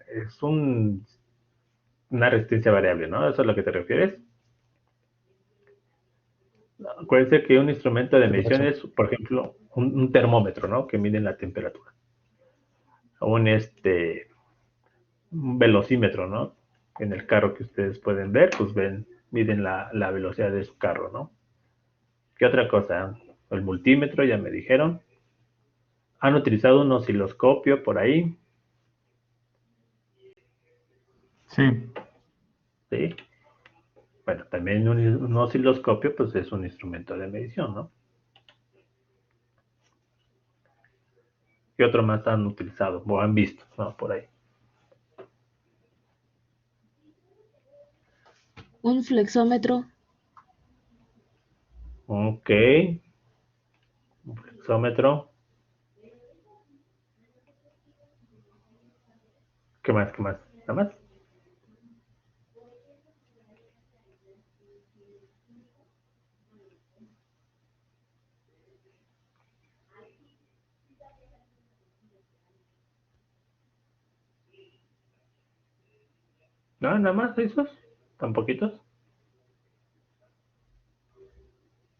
es una resistencia variable, ¿no? ¿Eso es a lo que te refieres? Acuérdense que un instrumento de Sí, por medición eso. es, por ejemplo, un termómetro, ¿no? Que mide la temperatura. O un velocímetro, ¿no? En el carro que ustedes pueden ver, pues miden la velocidad de su carro, ¿no? ¿Qué otra cosa? El multímetro, ya me dijeron. ¿Han utilizado un osciloscopio por ahí? Sí. Sí. Bueno, también un osciloscopio, pues es un instrumento de medición, ¿no? ¿Qué otro más han utilizado o han visto, ¿no? Por ahí. Un flexómetro. Ok. Un flexómetro. ¿Qué más? ¿Qué más? ¿Nada más? ¿No? ¿Nada más esos? ¿Tan poquitos?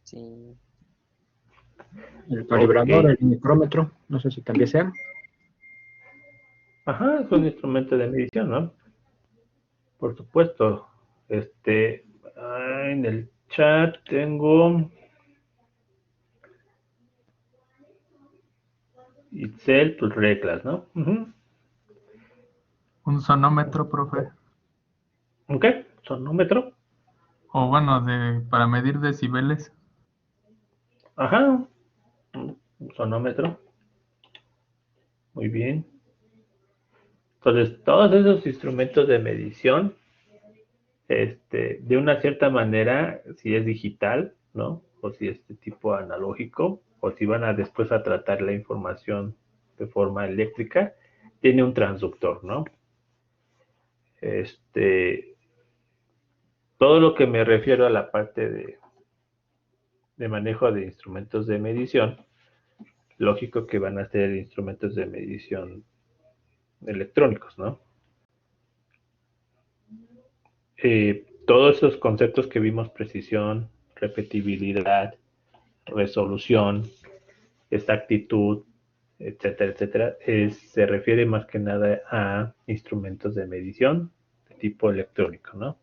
sí. El Ok. calibrador, el micrómetro, no sé si también sea. Ajá, es un instrumento de medición, ¿no? Por supuesto. En el chat tengo Itzel, tus reglas, ¿no? Ujú. Un sonómetro, profe. Ok, sonómetro. O bueno, para medir decibeles. Ajá, un sonómetro. Muy bien. Entonces, todos esos instrumentos de medición, de una cierta manera, si es digital, ¿no? O si es de tipo analógico, o si van a después a tratar la información de forma eléctrica, tiene un transductor, ¿no? Este, todo lo que me refiero a la parte de manejo de instrumentos de medición, lógico que van a ser instrumentos de medición electrónicos, ¿no? Todos esos conceptos que vimos, precisión, repetibilidad, resolución, exactitud, etcétera, etcétera, se refiere más que nada a instrumentos de medición de tipo electrónico, ¿no?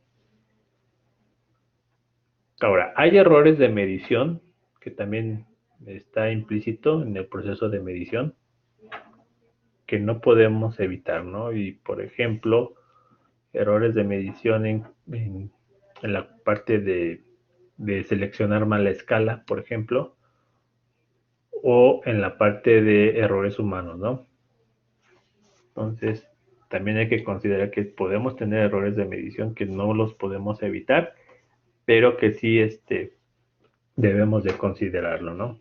Ahora, hay errores de medición que también está implícito en el proceso de medición que no podemos evitar, ¿no? Y por ejemplo, errores de medición en la parte de seleccionar mal la escala, por ejemplo, o en la parte de errores humanos, ¿no? Entonces, también hay que considerar que podemos tener errores de medición que no los podemos evitar, pero que sí debemos de considerarlo, ¿no?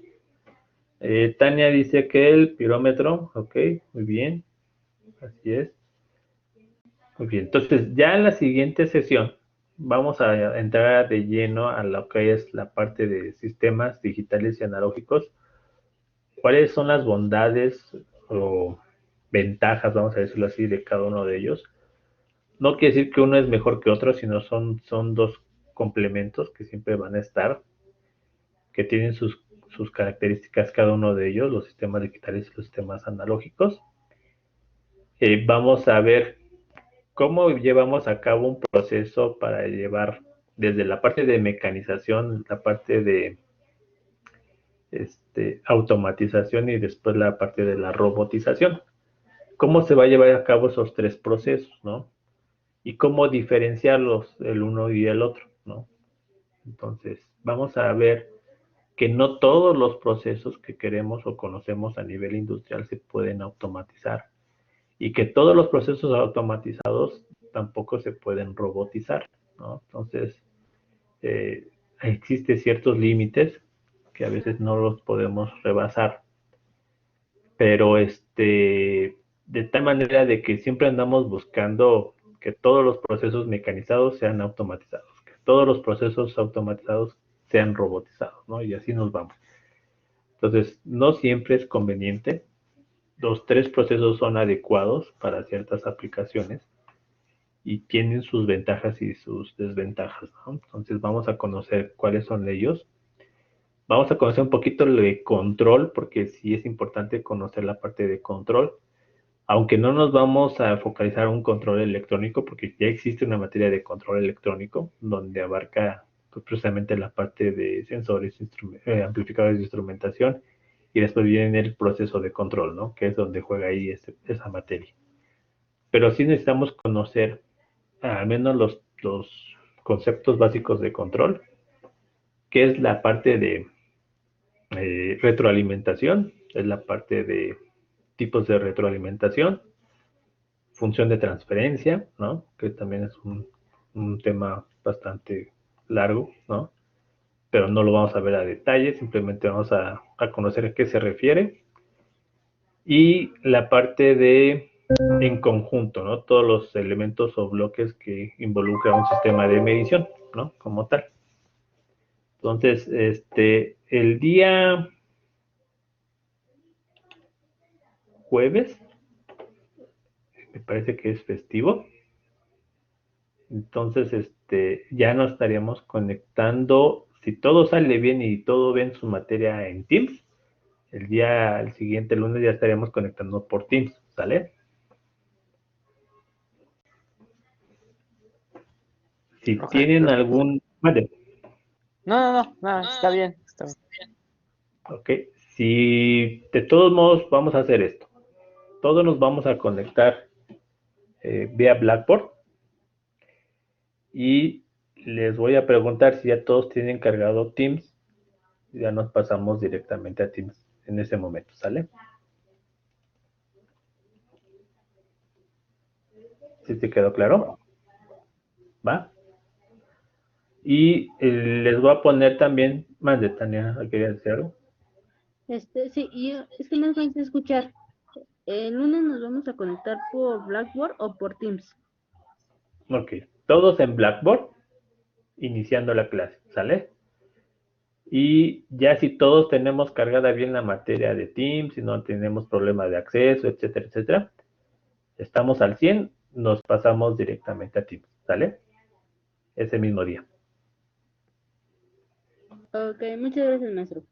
Tania dice que el pirómetro, ok, muy bien, así es. Muy bien, entonces ya en la siguiente sesión vamos a entrar de lleno a lo que es la parte de sistemas digitales y analógicos. ¿Cuáles son las bondades o ventajas, vamos a decirlo así, de cada uno de ellos? No quiere decir que uno es mejor que otro, sino son dos complementos que siempre van a estar, que tienen sus características cada uno de ellos, los sistemas digitales y los sistemas analógicos. Vamos a ver cómo llevamos a cabo un proceso para llevar desde la parte de mecanización, la parte de automatización y después la parte de la robotización. ¿Cómo se va a llevar a cabo esos tres procesos, ¿no? Y cómo diferenciarlos el uno y el otro, ¿no? Entonces, vamos a ver que no todos los procesos que queremos o conocemos a nivel industrial se pueden automatizar y que todos los procesos automatizados tampoco se pueden robotizar, ¿no? Entonces, existen ciertos límites que a veces no los podemos rebasar, pero de tal manera de que siempre andamos buscando que todos los procesos mecanizados sean automatizados, que todos los procesos automatizados sean robotizados, ¿no? Y así nos vamos. Entonces, no siempre es conveniente. Los tres procesos son adecuados para ciertas aplicaciones y tienen sus ventajas y sus desventajas, ¿no? Entonces, vamos a conocer cuáles son ellos. Vamos a conocer un poquito lo de control, porque sí es importante conocer la parte de control, aunque no nos vamos a focalizar en un control electrónico, porque ya existe una materia de control electrónico, donde abarca pues, precisamente la parte de sensores, amplificadores de instrumentación, y después viene el proceso de control, ¿no? Que es donde juega ahí esa materia. Pero sí necesitamos conocer al menos los conceptos básicos de control, que es la parte de retroalimentación, es la parte de tipos de retroalimentación, función de transferencia, ¿no? Que también es un tema bastante largo, ¿no? Pero no lo vamos a ver a detalle, simplemente vamos a conocer a qué se refiere. Y la parte de en conjunto, ¿no? Todos los elementos o bloques que involucra un sistema de medición, ¿no? Como tal. Entonces, el día jueves, me parece que es festivo. Entonces, ya nos estaríamos conectando, si todo sale bien y todo ven su materia en Teams, el siguiente lunes ya estaríamos conectando por Teams, ¿sale? Si tienen algún... Vale. No, está bien. Ok, si de todos modos vamos a hacer esto, todos nos vamos a conectar vía Blackboard y les voy a preguntar si ya todos tienen cargado Teams, ya nos pasamos directamente a Teams en ese momento, ¿sale? ¿Sí te quedó claro? ¿Va? Y les voy a poner también, más de Tania, ¿quería decir algo? Sí, y es que no alcancé a escuchar. ¿El lunes nos vamos a conectar por Blackboard o por Teams? Ok, todos en Blackboard, iniciando la clase, ¿sale? Y ya si todos tenemos cargada bien la materia de Teams, si no tenemos problema de acceso, etcétera, etcétera, estamos al 100, nos pasamos directamente a Teams, ¿sale? Ese mismo día. Ok, muchas gracias, maestro.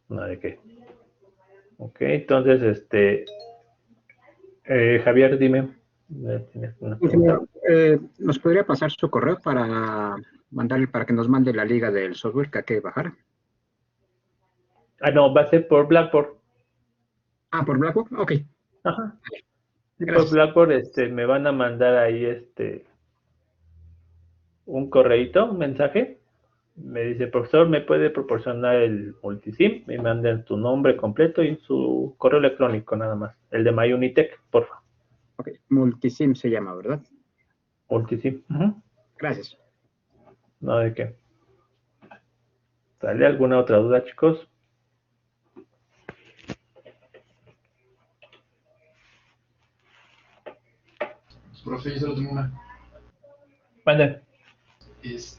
No de qué. Ok, entonces, Javier, dime. ¿Tienes una pregunta? ¿Nos podría pasar su correo para para que nos mande la liga del software que hay que bajar? Ah, no, va a ser por Blackboard. Ah, ¿por Blackboard? Ok. Ajá. Sí, por Gracias. Blackboard, me van a mandar ahí, un correíto, un mensaje. Me dice, profesor, ¿me puede proporcionar el multisim? Me mandan tu nombre completo y su correo electrónico nada más. El de MyUnitech, porfa. Ok, Multisim se llama, ¿verdad? Multisim. Ujú. Gracias. No, de qué. ¿Sale alguna otra duda, chicos? Profe, yo solo tengo una. Mande.